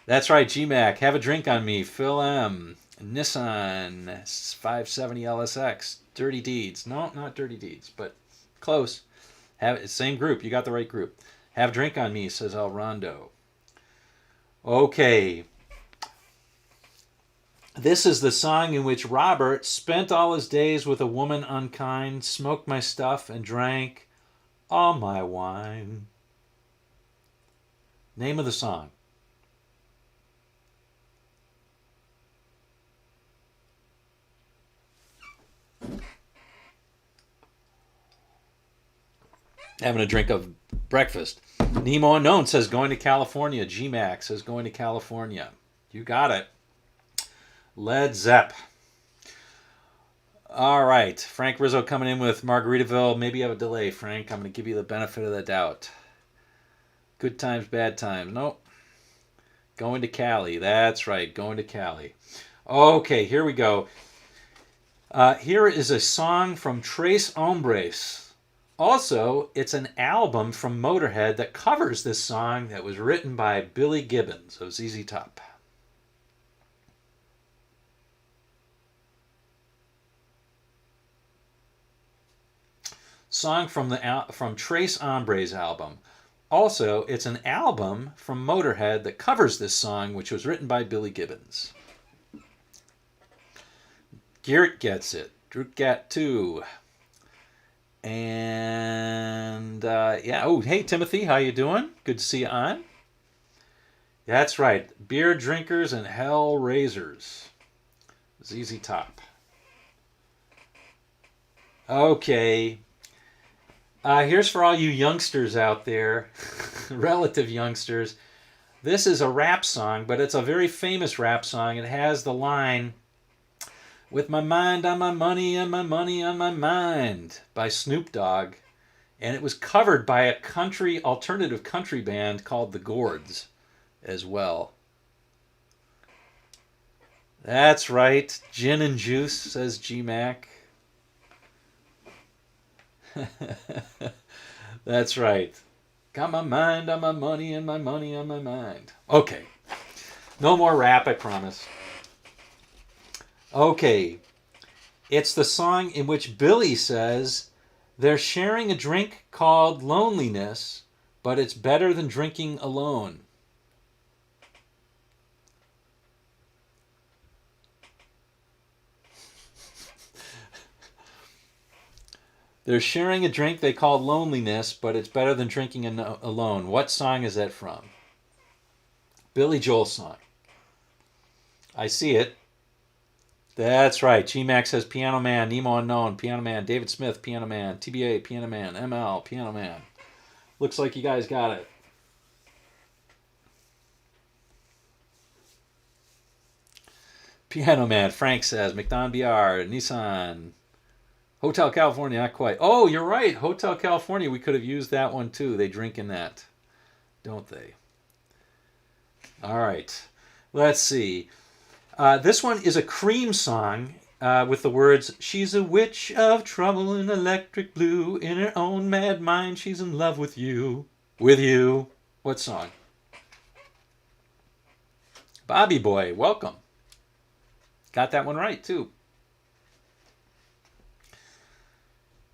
Speaker 1: That's right, GMAC. Have a drink on me. Phil M. Nissan 570 LSX. Dirty Deeds. No, not Dirty Deeds, but close. Same group. You got the right group. Have a drink on me, says El Rondo. Okay. This is the song in which Robert spent all his days with a woman unkind, smoked my stuff, and drank all my wine. Name of the song. Having a drink of breakfast. Nemo Unknown says going to California. GMAC says going to California. You got it. Led Zepp. All right. Frank Rizzo coming in with Margaritaville. Maybe you have a delay, Frank. I'm going to give you the benefit of the doubt. Good times, bad times. Nope. Going to Cali. That's right. Going to Cali. Okay, here we go. Here is a song from Tres Hombres. Also, it's an album from Motorhead that covers this song that was written by Billy Gibbons of ZZ Top. Song from Tres Hombres album. Also, it's an album from Motorhead that covers this song, which was written by Billy Gibbons. Garrett gets it. Drew got 2. And yeah. Oh, hey Timothy, how you doing? Good to see you on. That's right. Beer drinkers and hell raisers. ZZ Top. Okay. Here's for all you youngsters out there, relative youngsters. This is a rap song, but it's a very famous rap song. It has the line, "With my mind on my money and my money on my mind," by Snoop Dogg. And it was covered by a alternative country band called the Gourds as well. That's right. Gin and juice, says GMAC. That's right. Got my mind on my money and my money on my mind. Okay. No more rap, I promise. Okay. It's the song in which Billy says they're sharing a drink called loneliness, but it's better than drinking alone. They're sharing a drink they call loneliness, but it's better than drinking alone. What song is that from? Billy Joel song. I see it. That's right. GMAX says Piano Man, Nemo Unknown, Piano Man, David Smith, Piano Man, TBA, Piano Man, ML, Piano Man. Looks like you guys got it. Piano Man, Frank says, McDon BR, Nissan, Hotel California, not quite. Oh, you're right. Hotel California, we could have used that one too. They drink in that, don't they? All right. Let's see. This one is a Cream song with the words, "She's a witch of trouble in electric blue. In her own mad mind, she's in love with you." With you. What song? Bobby Boy, welcome. Got that one right, too.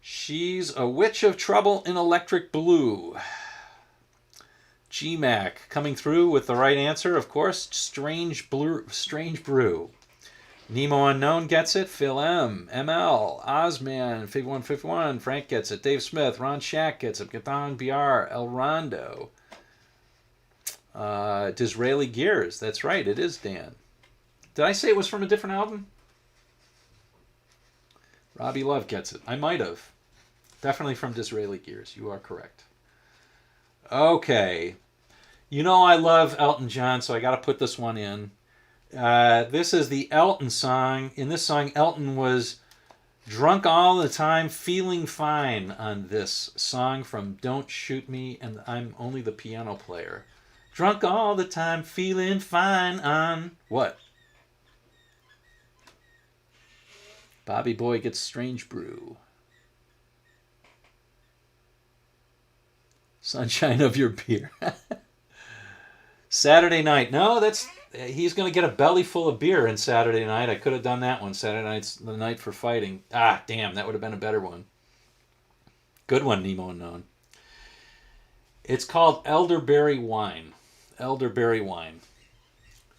Speaker 1: She's a witch of trouble in electric blue. GMAC coming through with the right answer, of course. Strange Brew. Nemo Unknown gets it. Phil M. ML. Ozman. 5151. Frank gets it. Dave Smith. Ron Shack gets it. Gathon BR. El Rondo. Disraeli Gears. That's right. It is Dan. Did I say it was from a different album? Robbie Love gets it. I might have. Definitely from Disraeli Gears. You are correct. Okay. You know I love Elton John, so I got to put this one in. This is the Elton song. In this song, Elton was drunk all the time, feeling fine on this song from Don't Shoot Me, and I'm only the piano player. Drunk all the time, feeling fine on what? Bobby Boy Gets Strange Brew. Sunshine of Your Beer. Saturday Night. No, that's he's going to get a belly full of beer in Saturday Night. I could have done that one. Saturday Night's the night for fighting. Ah, damn, that would have been a better one. Good one, Nemo Unknown. It's called Elderberry Wine. Elderberry Wine.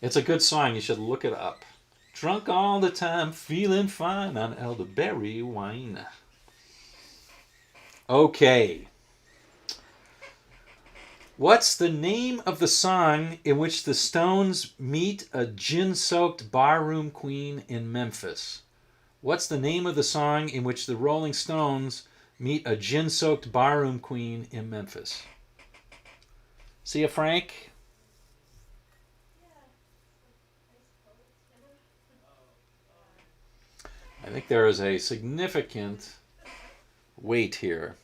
Speaker 1: It's a good song. You should look it up. Drunk all the time, feeling fine on elderberry wine. Okay. What's the name of the song in which the Stones meet a gin-soaked barroom queen in Memphis? What's the name of the song in which the Rolling Stones meet a gin-soaked barroom queen in Memphis? See ya, Frank? I think there is a significant wait here.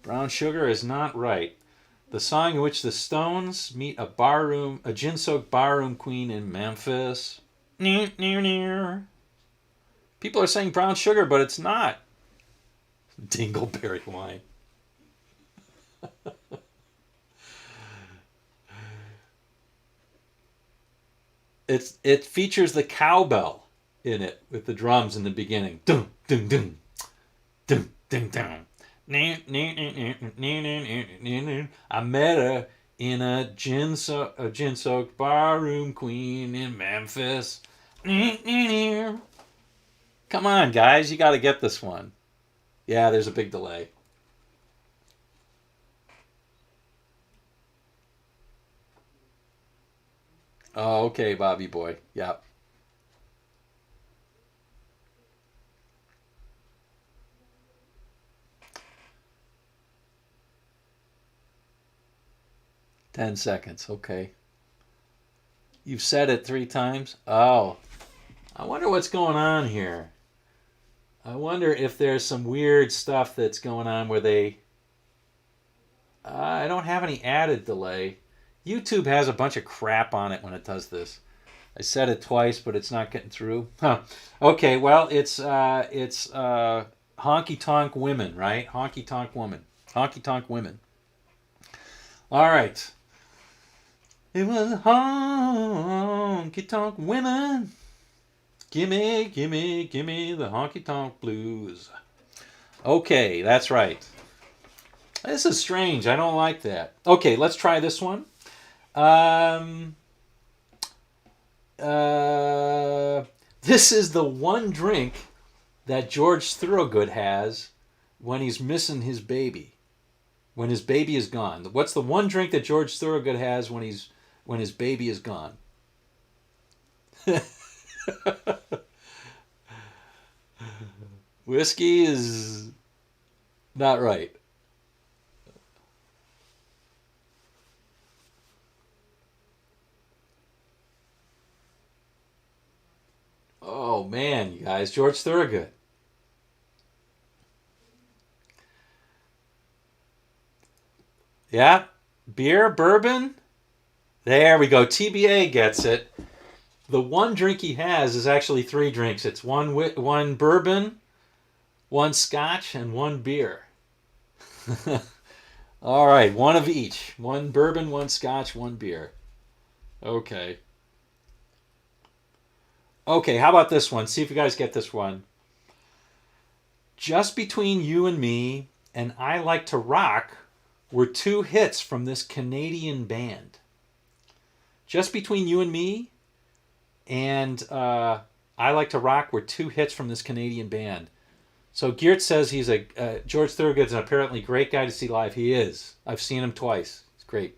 Speaker 1: Brown Sugar is not right. The song in which the Stones meet a gin-soaked barroom queen in Memphis. Near, near, near. People are saying Brown Sugar, but it's not. Dingleberry Wine. It features the cowbell in it with the drums in the beginning. Dum dum dum dum dum dum. I met her in a gin-soaked barroom queen in Memphis. Come on, guys, you got to get this one. Yeah, there's a big delay. Oh, okay, Bobby boy. Yep. $10. Okay. You've said it 3 times? Oh. I wonder what's going on here. I wonder if there's some weird stuff that's going on where they... I don't have any added delay. YouTube has a bunch of crap on it when it does this. I said it twice, but it's not getting through. Huh. Okay, well, it's Honky Tonk Women, right? Honky Tonk Woman. Honky Tonk Women. All right. It was honky tonk women. Gimme, gimme, gimme the honky tonk blues. Okay, that's right. This is strange. I don't like that. Okay, let's try this one. This is the one drink that George Thorogood has when he's missing his baby. When his baby is gone. What's the one drink that George Thorogood has when his baby is gone? Whiskey is not right. Oh man, you guys, George Thorogood. Yeah, beer, bourbon. There we go. TBA gets it. The one drink he has is actually 3 drinks. It's one bourbon, one scotch, and one beer. All right, one of each. One bourbon, one scotch, one beer. Okay. Okay, how about this one? See if you guys get this one. Just Between You and Me and I Like to Rock were 2 hits from this Canadian band. Just Between You and Me and I Like to Rock were 2 hits from this Canadian band. So Geert says he's George Thorogood's an apparently great guy to see live. He is. I've seen him twice. It's great.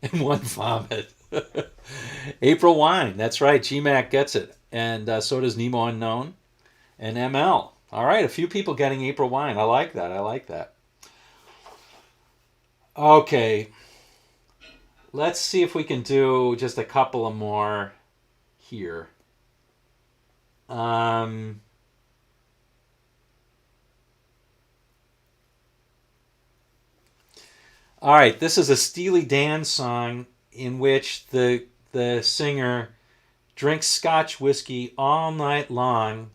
Speaker 1: and one vomit. April Wine. That's right. GMAC gets it. And so does Nemo Unknown and ML. All right. A few people getting April Wine. I like that. I like that. Okay. Let's see if we can do just a couple of more here. Um, all right. This is a Steely Dan song in which the singer drinks Scotch whiskey all night long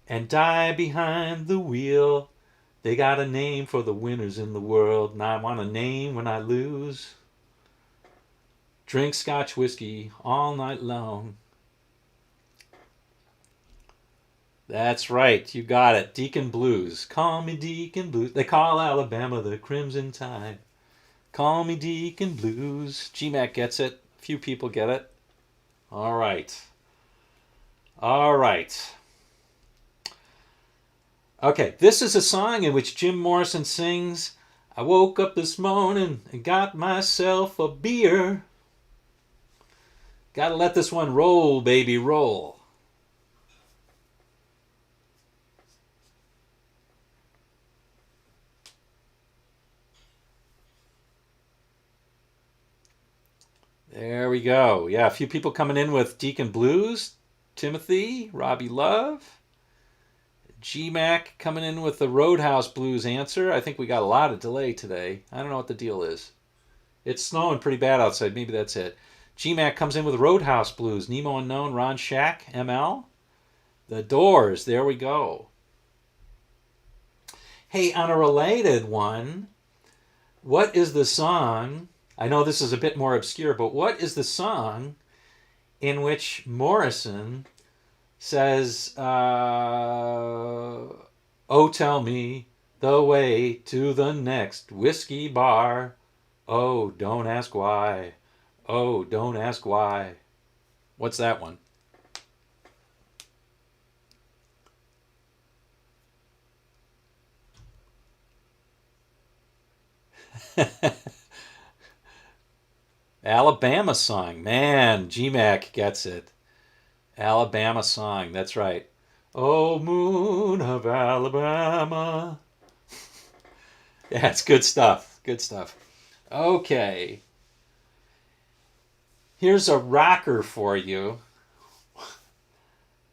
Speaker 1: and die behind the wheel. They got a name for the winners in the world, and I want a name when I lose. Drink Scotch whiskey all night long. That's right, you got it. Deacon Blues. Call me Deacon Blues. They call Alabama the Crimson Tide. Call me Deacon Blues. GMAC gets it. Few people get it. All right. All right. Okay, this is a song in which Jim Morrison sings, I woke up this morning and got myself a beer. Gotta let this one roll, baby, roll. There we go. Yeah, a few people coming in with Deacon Blues. Timothy, Robbie Love. GMAC coming in with the Roadhouse Blues answer. I think we got a lot of delay today. I don't know what the deal is. It's snowing pretty bad outside. Maybe that's it. GMAC comes in with Roadhouse Blues. Nemo Unknown, Ron Shack, ML. The Doors. There we go. Hey, on a related one, what is the song? I know this is a bit more obscure, but what is the song in which Morrison says, oh, tell me the way to the next whiskey bar. Oh, don't ask why. Oh, don't ask why. What's that one? Alabama song. Man, GMAC gets it. Alabama song. That's right. Oh, moon of Alabama. Yeah, it's good stuff. Good stuff. Okay. Here's a rocker for you.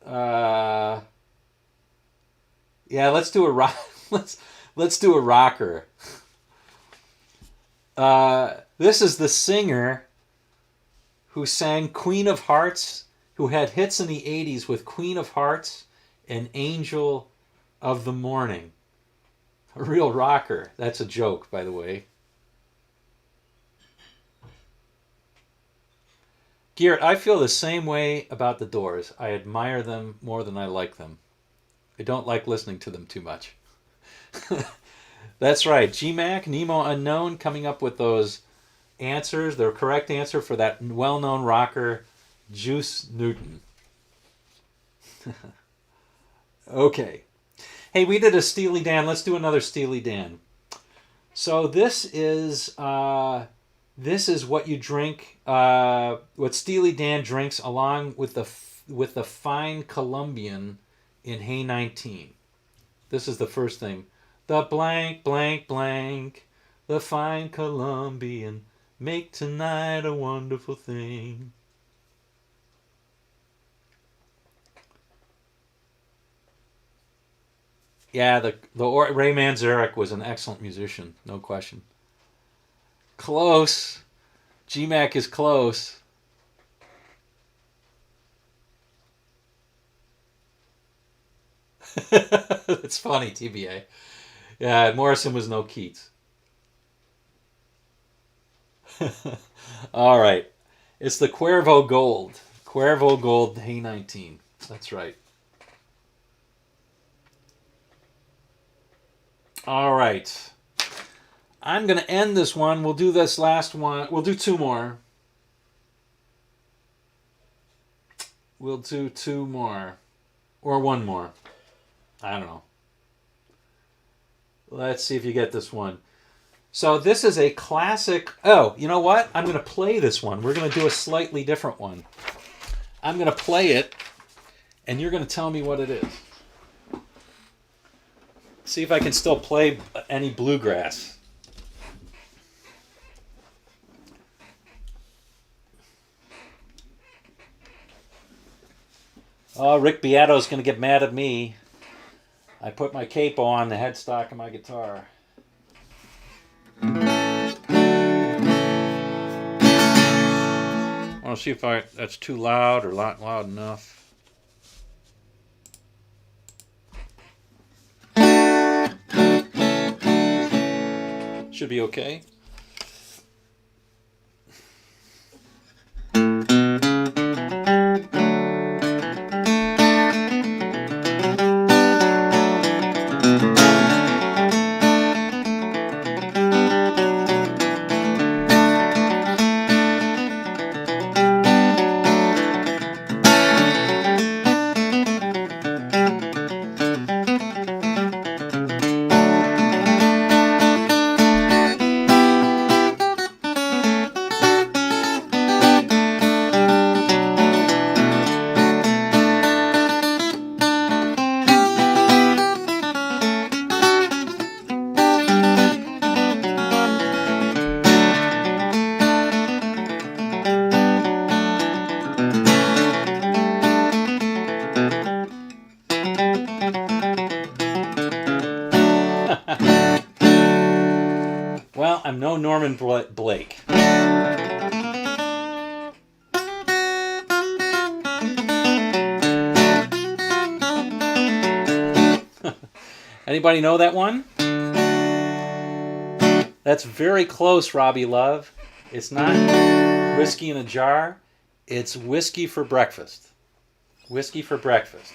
Speaker 1: Uh, yeah, let's do a rock. Let's do a rocker. This is the singer who sang Queen of Hearts, who had hits in the 80s with Queen of Hearts and Angel of the Morning. A real rocker. That's a joke, by the way. Garrett, I feel the same way about the Doors. I admire them more than I like them. I don't like listening to them too much. That's right. GMAC, Nemo Unknown, coming up with those answers, the correct answer for that well-known rocker, Juice Newton. Okay. Hey, we did a Steely Dan. Let's do another Steely Dan. So this is what you drink. What Steely Dan drinks along with the fine Colombian in Hey 19. This is the first thing. The blank blank blank, the fine Colombian, make tonight a wonderful thing. Yeah, Ray Manzarek was an excellent musician, no question. Close. GMAC is close. It's funny, TBA. Yeah, Morrison was no Keats. All right. It's the Cuervo Gold. Cuervo Gold, Hey 19. That's right. All right. I'm going to end this one. We'll do this last one. We'll do two more. We'll do two more. Or one more. I don't know. Let's see if you get this one. So this is a classic. Oh, you know what? I'm going to play this one. We're going to do a slightly different one. I'm going to play it, and you're going to tell me what it is. See if I can still play any bluegrass. Oh, Rick Beato's going to get mad at me. I put my cape on, the headstock of my guitar. I want to see if that's too loud or loud enough. Should be okay. Well, I'm no Norman Blake. Anybody know that one? That's very close, Robbie Love. It's not whiskey in a jar. It's whiskey for breakfast. Whiskey for breakfast.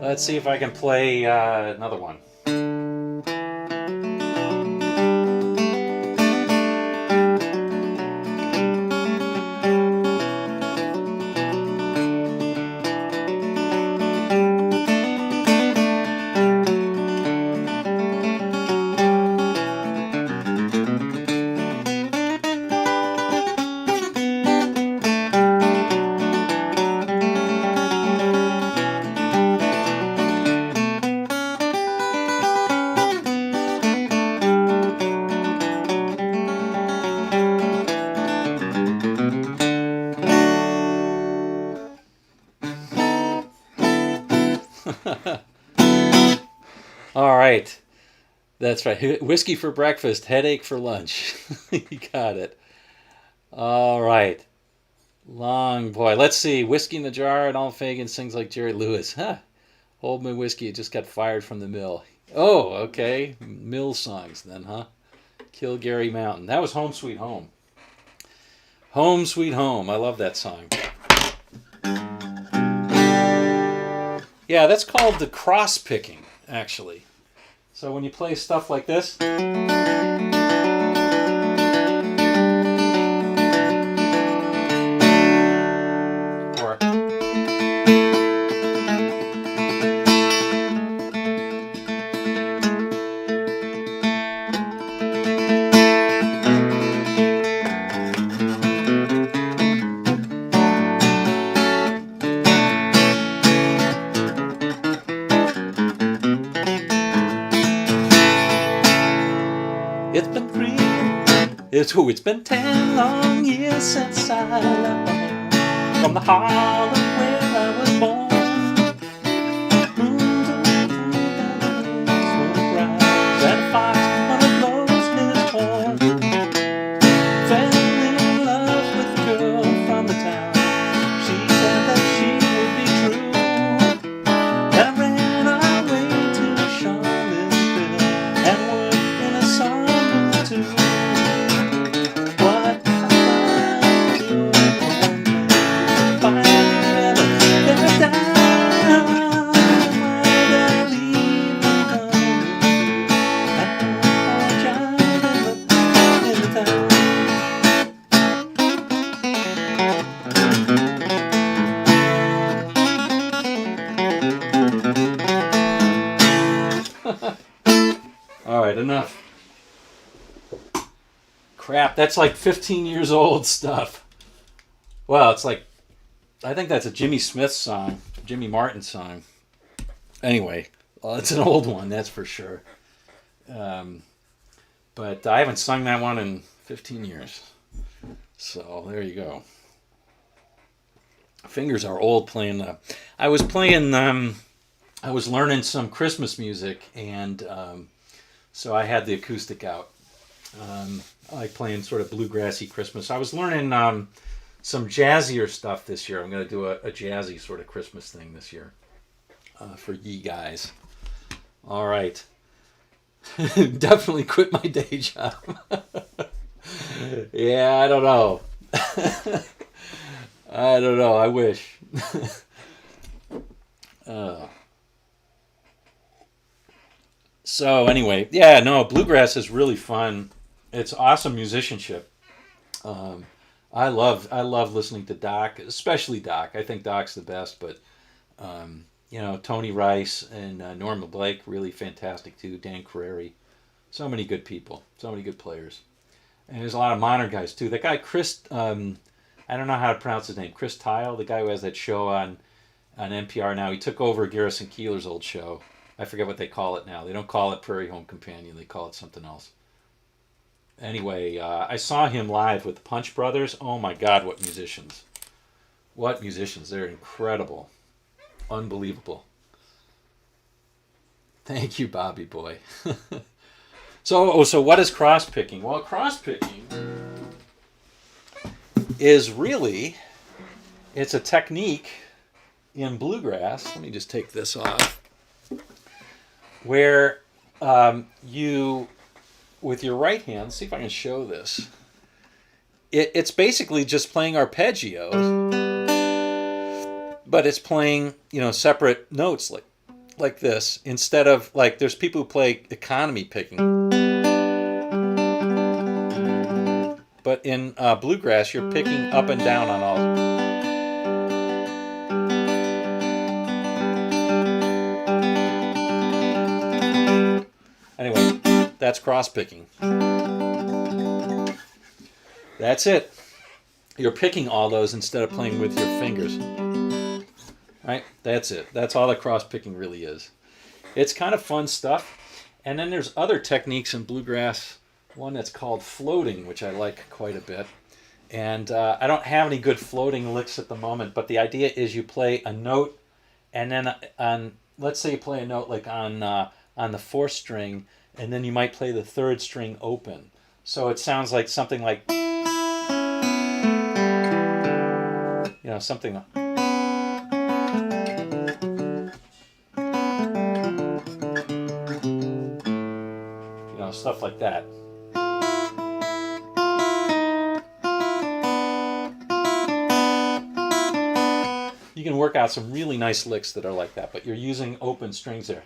Speaker 1: Let's see if I can play another one. All right. That's right. Whiskey for breakfast, headache for lunch. You got it. All right. Long boy. Let's see. Whiskey in the jar, and Al Fagan sings like Jerry Lewis. Huh. Hold my whiskey. It just got fired from the mill. Oh, okay. Mill songs then, huh? Kill Gary Mountain. That was Home Sweet Home. Home Sweet Home. I love that song. Yeah, that's called the cross picking, actually. So when you play stuff like this, or it's been 10 long years since I left home from the Harlem where I was born. Smoke rise and a fox on a blows his horn. Fell in love with a girl from the town. She said that she would be true. And I ran away to Charlottesville and worked in a song or two. What I find, find crap. That's like 15 years old stuff. Well, it's like, I think that's a Jimmy Smith song, Jimmy Martin song. Anyway, well, it's an old one, that's for sure. But I haven't sung that one in 15 years. So there you go. Fingers are old playing. I was playing. I was learning some Christmas music, and so I had the acoustic out. I like playing sort of bluegrassy Christmas. I was learning some jazzier stuff this year. I'm going to do a jazzy sort of Christmas thing this year for ye guys. All right. Definitely quit my day job. Yeah, I don't know. I don't know. I wish. So anyway, yeah, no, bluegrass is really fun. It's awesome musicianship. I love listening to Doc, especially Doc. I think Doc's the best, but Tony Rice and Norma Blake, really fantastic too. Dan Carreri, so many good people, so many good players, and there's a lot of modern guys too. That guy Chris, I don't know how to pronounce his name, Chris Tile, the guy who has that show on NPR now. He took over Garrison Keillor's old show. I forget what they call it now. They don't call it Prairie Home Companion. They call it something else. Anyway, I saw him live with the Punch Brothers. Oh my God, what musicians. What musicians. They're incredible. Unbelievable. Thank you, Bobby boy. So what is cross-picking? Well, cross-picking is really, it's a technique in bluegrass. Let me just take this off. Where you, with your right hand, see if I can show this. It's basically just playing arpeggios, but it's playing, separate notes like this, instead of, like, there's people who play economy picking. But in bluegrass, you're picking up and down on all. Anyway, that's cross-picking. That's it. You're picking all those instead of playing with your fingers. Right? That's it. That's all that cross-picking really is. It's kind of fun stuff. And then there's other techniques in bluegrass. One that's called floating, which I like quite a bit. And I don't have any good floating licks at the moment, but the idea is you play a note, and then let's say you play a note like on the fourth string, and then you might play the third string open. So it sounds like something like, something. Stuff like that. You can work out some really nice licks that are like that, but you're using open strings there.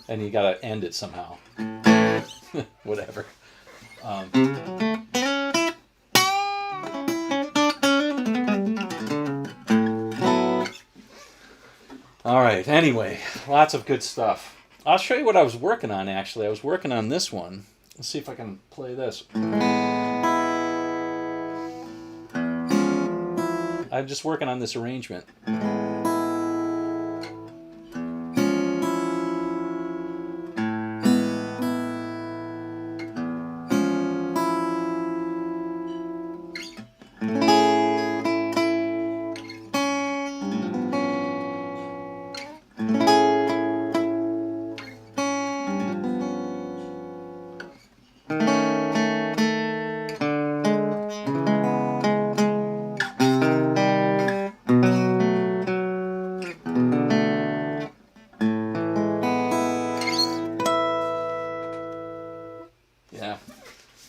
Speaker 1: And you gotta end it somehow. Whatever. All right, anyway, lots of good stuff. I'll show you what I was working on, actually. I was working on this one. Let's see if I can play this. I'm just working on this arrangement.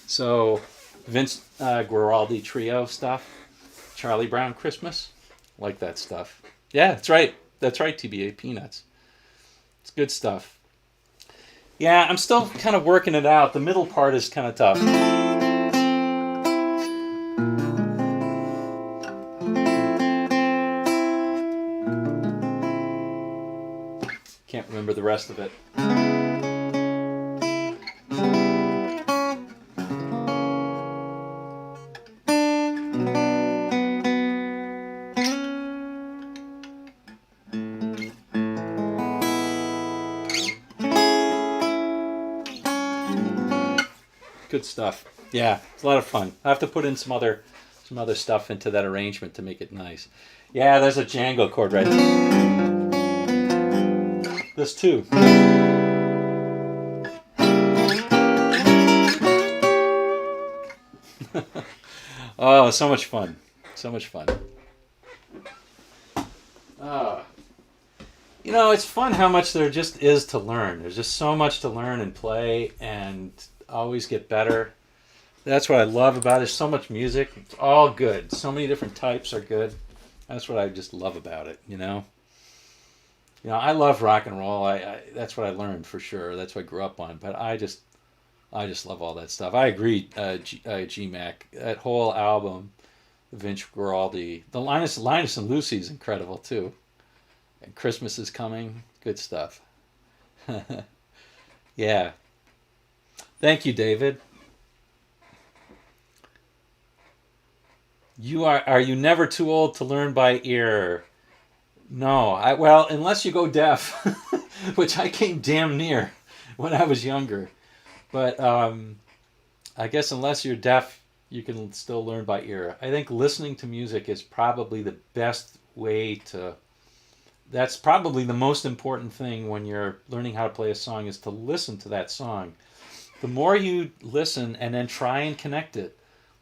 Speaker 1: So, Vince Guaraldi Trio stuff, Charlie Brown Christmas, like that stuff. Yeah, that's right. That's right, TBA Peanuts. It's good stuff. Yeah, I'm still kind of working it out. The middle part is kind of tough. Can't remember remember the rest of it. Good stuff. Yeah, it's a lot of fun. I have to put in some other stuff into that arrangement to make it nice. Yeah, there's a Django chord right there. This too. Oh, so much fun. So much fun. Uh, it's fun how much there just is to learn. There's just so much to learn and play and always get better. That's what I love about it. There's so much music. It's all good. So many different types are good. That's what I just love about it. I love rock and roll. I that's what I learned for sure. That's what I grew up on. But I just love all that stuff. I agree, G-Mac. That whole album, Vince Guaraldi, the Linus and Lucy is incredible too. And Christmas is coming. Good stuff. Yeah. Thank you, David. Are you never too old to learn by ear? No, well, unless you go deaf, which I came damn near when I was younger. But I guess unless you're deaf, you can still learn by ear. I think listening to music is probably the best way to. That's probably the most important thing when you're learning how to play a song is to listen to that song. The more you listen and then try and connect it,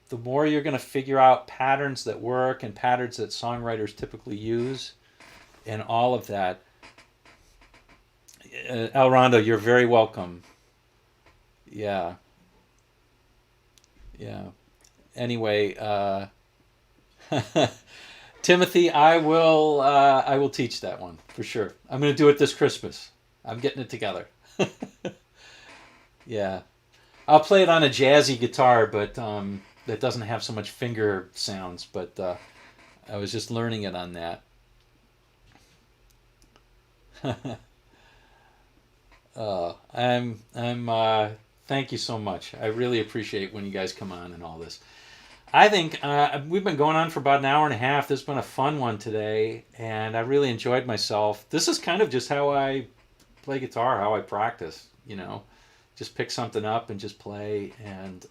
Speaker 1: the more you're going to figure out patterns that work and patterns that songwriters typically use and all of that. El Rondo, you're very welcome. Yeah. Yeah. Anyway, Timothy, I will teach that one for sure. I'm going to do it this Christmas. I'm getting it together. Yeah. I'll play it on a jazzy guitar, but that doesn't have so much finger sounds, but I was just learning it on that. Thank you so much. I really appreciate when you guys come on and all this. I think we've been going on for about an hour and a half. This has been a fun one today, and I really enjoyed myself. This is kind of just how I play guitar, how I practice. Just pick something up and just play, and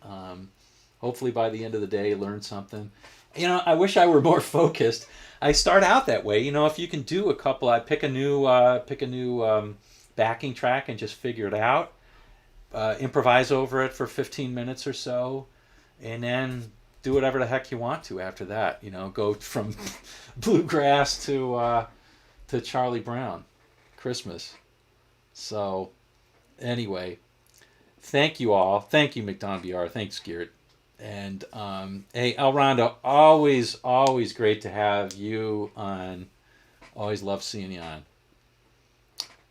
Speaker 1: hopefully by the end of the day, learn something. I wish I were more focused. I start out that way. If you can do a couple, I pick a new backing track and just figure it out. Improvise over it for 15 minutes or so, and then do whatever the heck you want to after that. Go from bluegrass to Charlie Brown, Christmas. So, anyway, thank you all. Thank you, McDonald BR. Thanks, Garrett. And hey, El Rondo, always great to have you on. Always love seeing you on.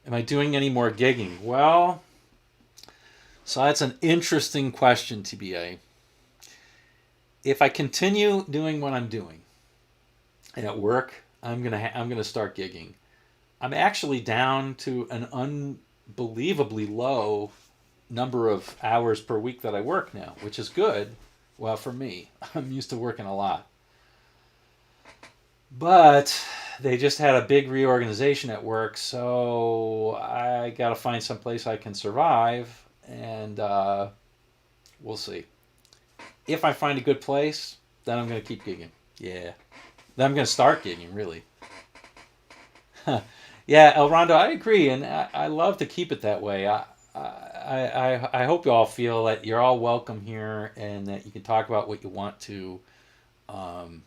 Speaker 1: Am I doing any more gigging? Well, so that's an interesting question, TBA. If I continue doing what I'm doing, and at work, I'm gonna start gigging. I'm actually down to an unbelievably low number of hours per week that I work now, which is good. Well, for me, I'm used to working a lot. But they just had a big reorganization at work, so I got to find some place I can survive, and we'll see. If I find a good place, then I'm going to keep gigging. Yeah. Then I'm going to start gigging, really. Yeah, El Rondo, I agree, and I love to keep it that way. I hope you all feel that you're all welcome here and that you can talk about what you want to. I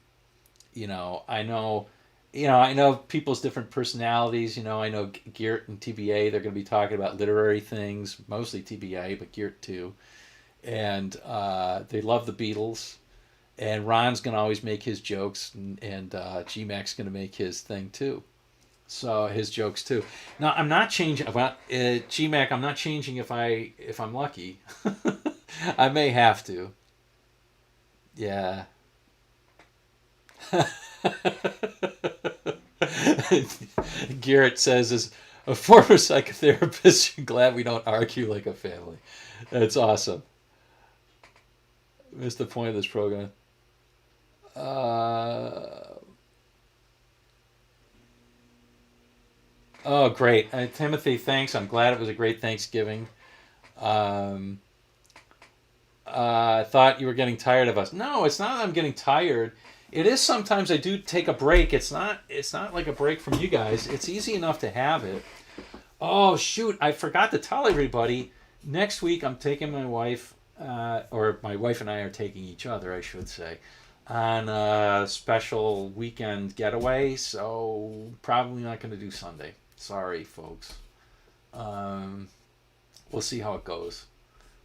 Speaker 1: know people's different personalities. I know Geert and TBA, they're going to be talking about literary things, mostly TBA, but Geert too. And they love the Beatles. And Ron's going to always make his jokes, and G-Mac's going to make his thing too. So his jokes too. Now I'm not changing. Well, G-Mac, I'm not changing if I'm lucky. I may have to. Yeah. Garrett says, A former psychotherapist. You're glad we don't argue like a family. That's awesome. Missed the point of this program. Uh, oh, great. Timothy, thanks. I'm glad it was a great Thanksgiving. Um, I thought you were getting tired of us. No, it's not that I'm getting tired. It is sometimes I do take a break. It's not like a break from you guys. It's easy enough to have it. Oh shoot, I forgot to tell everybody. Next week I'm taking my wife, or my wife and I are taking each other, I should say, on a special weekend getaway. So probably not going to do Sunday. Sorry, folks. Um, we'll see how it goes.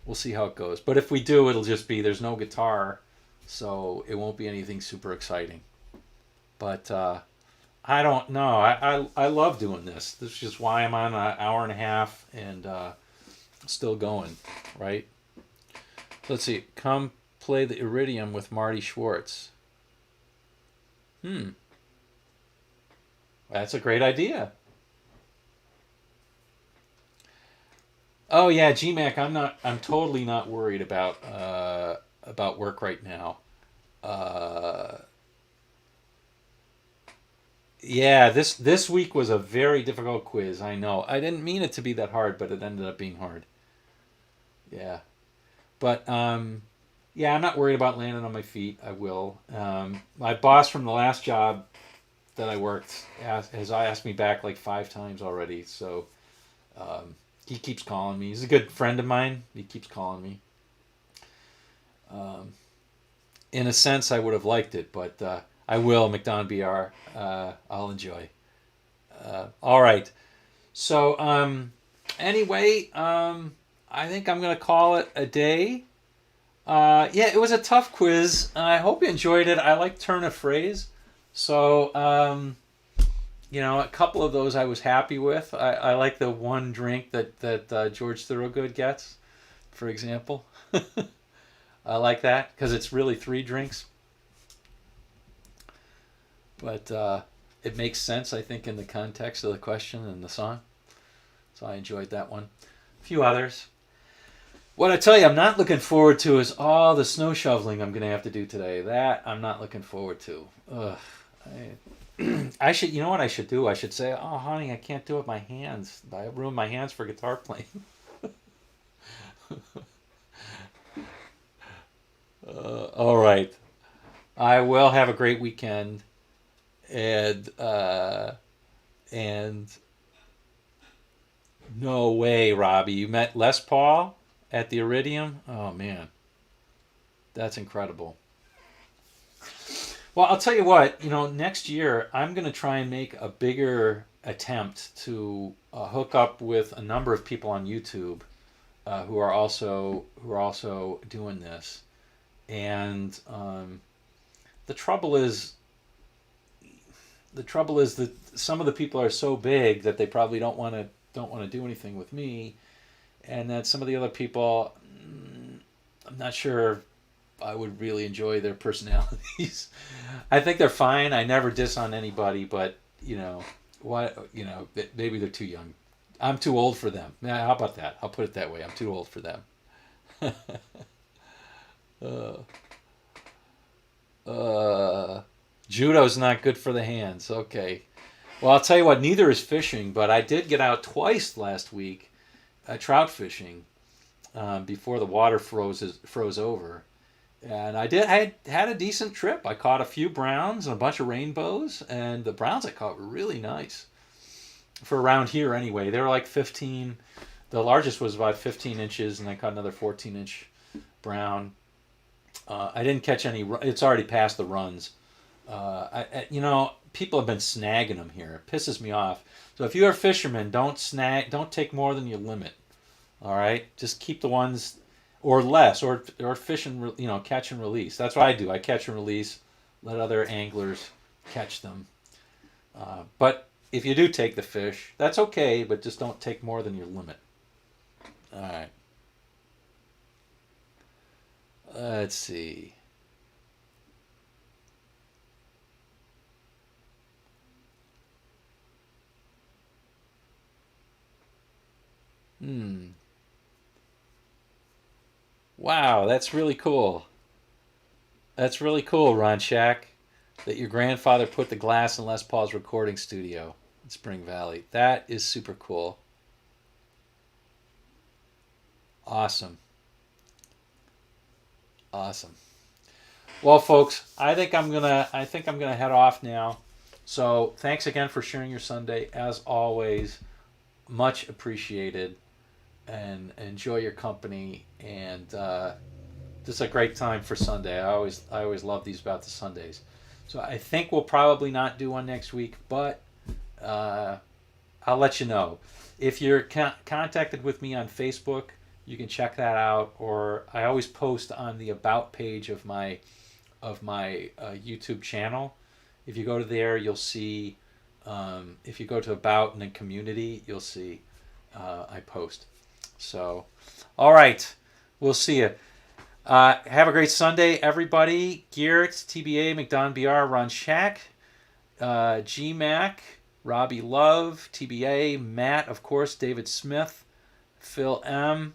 Speaker 1: We'll see how it goes. But if we do, it'll just be there's no guitar, so it won't be anything super exciting. But I don't know. I love doing this. This is just why I'm on an hour and a half and still going, right? So let's see. Come play the Iridium with Marty Schwartz. Hmm. That's a great idea. Oh yeah, GMAC. I'm not. I'm totally not worried about work right now. Uh, yeah, this week was a very difficult quiz. I know. I didn't mean it to be that hard, but it ended up being hard. Yeah, but yeah, I'm not worried about landing on my feet. I will. My boss from the last job that I worked has asked me back like 5 times already. So he keeps calling me. He's a good friend of mine. He keeps calling me. Um, in a sense, I would have liked it, but I will. McDonald BR. I'll enjoy. All right. So anyway, I think I'm gonna call it a day. Yeah, it was a tough quiz. I hope you enjoyed it. I like turn of phrase. So a couple of those I was happy with. I like the one drink that George Thorogood gets, for example. I like that because it's really 3 drinks, but it makes sense, I think, in the context of the question and the song. So I enjoyed that one. A few others. What I tell you, I'm not looking forward to is all the snow shoveling I'm going to have to do today. That I'm not looking forward to. Ugh. I should, you know what I should do? I should say, "Oh, honey, I can't do it with my hands. I ruined my hands for guitar playing." All right. I will have a great weekend, and no way, Robbie. You met Les Paul at the Iridium? Oh man, that's incredible. Well, I'll tell you what. Next year I'm going to try and make a bigger attempt to hook up with a number of people on YouTube who are also doing this. And the trouble is the trouble is that some of the people are so big that they probably don't want to do anything with me, and that some of the other people, I'm not sure I would really enjoy their personalities. I think they're fine. I never diss on anybody, but maybe they're too young. I'm too old for them. Yeah, how about that? I'll put it that way. I'm too old for them. uh, uh, Judo's not good for the hands. Okay. Well, I'll tell you what. Neither is fishing, but I did get out twice last week, trout fishing, before the water froze over. And I had a decent trip. I caught a few browns and a bunch of rainbows, and the browns I caught were really nice for around here anyway. They were like 15. The largest was about 15 inches, and I caught another 14-inch brown. I didn't catch any. It's already past the runs. People have been snagging them here. It pisses me off. So if you're a fisherman, don't snag. Don't take more than your limit. All right, just keep the ones, or less, or fish and catch and release. That's what I do. I catch and release. Let other anglers catch them. But if you do take the fish, that's okay. But just don't take more than your limit. All right. Let's see. Hmm. Wow, that's really cool. That's really cool, Ron Shack, that your grandfather put the glass in Les Paul's recording studio in Spring Valley. That is super cool. Awesome. Awesome. Well, folks, I think I'm gonna head off now. So thanks again for sharing your Sunday. As always, much appreciated, and enjoy your company. And just a great time for Sunday. I always love these about the Sundays. So I think we'll probably not do one next week, but uh, I'll let you know. If you're contacted with me on Facebook, you can check that out. Or I always post on the about page of my YouTube channel. If you go to there, you'll see. If you go to about and then community, you'll see I post. So, all right, we'll see you. Have a great Sunday, everybody. Geert, TBA, McDon BR, Ron Shack, GMAC, Robbie Love, TBA, Matt, of course, David Smith, Phil M,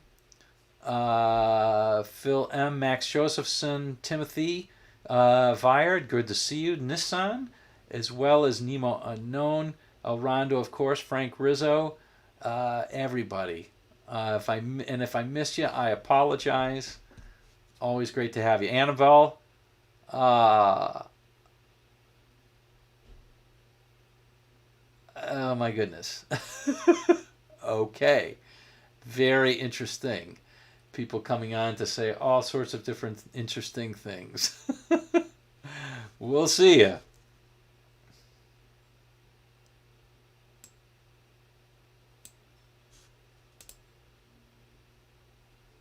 Speaker 1: Max Josephson, Timothy, Viard, good to see you, Nissan, as well as Nemo Unknown, El Rondo, of course, Frank Rizzo, everybody. If I missed you, I apologize. Always great to have you. Annabelle, uh, oh my goodness. Okay. Very interesting. People coming on to say all sorts of different interesting things. We'll see you.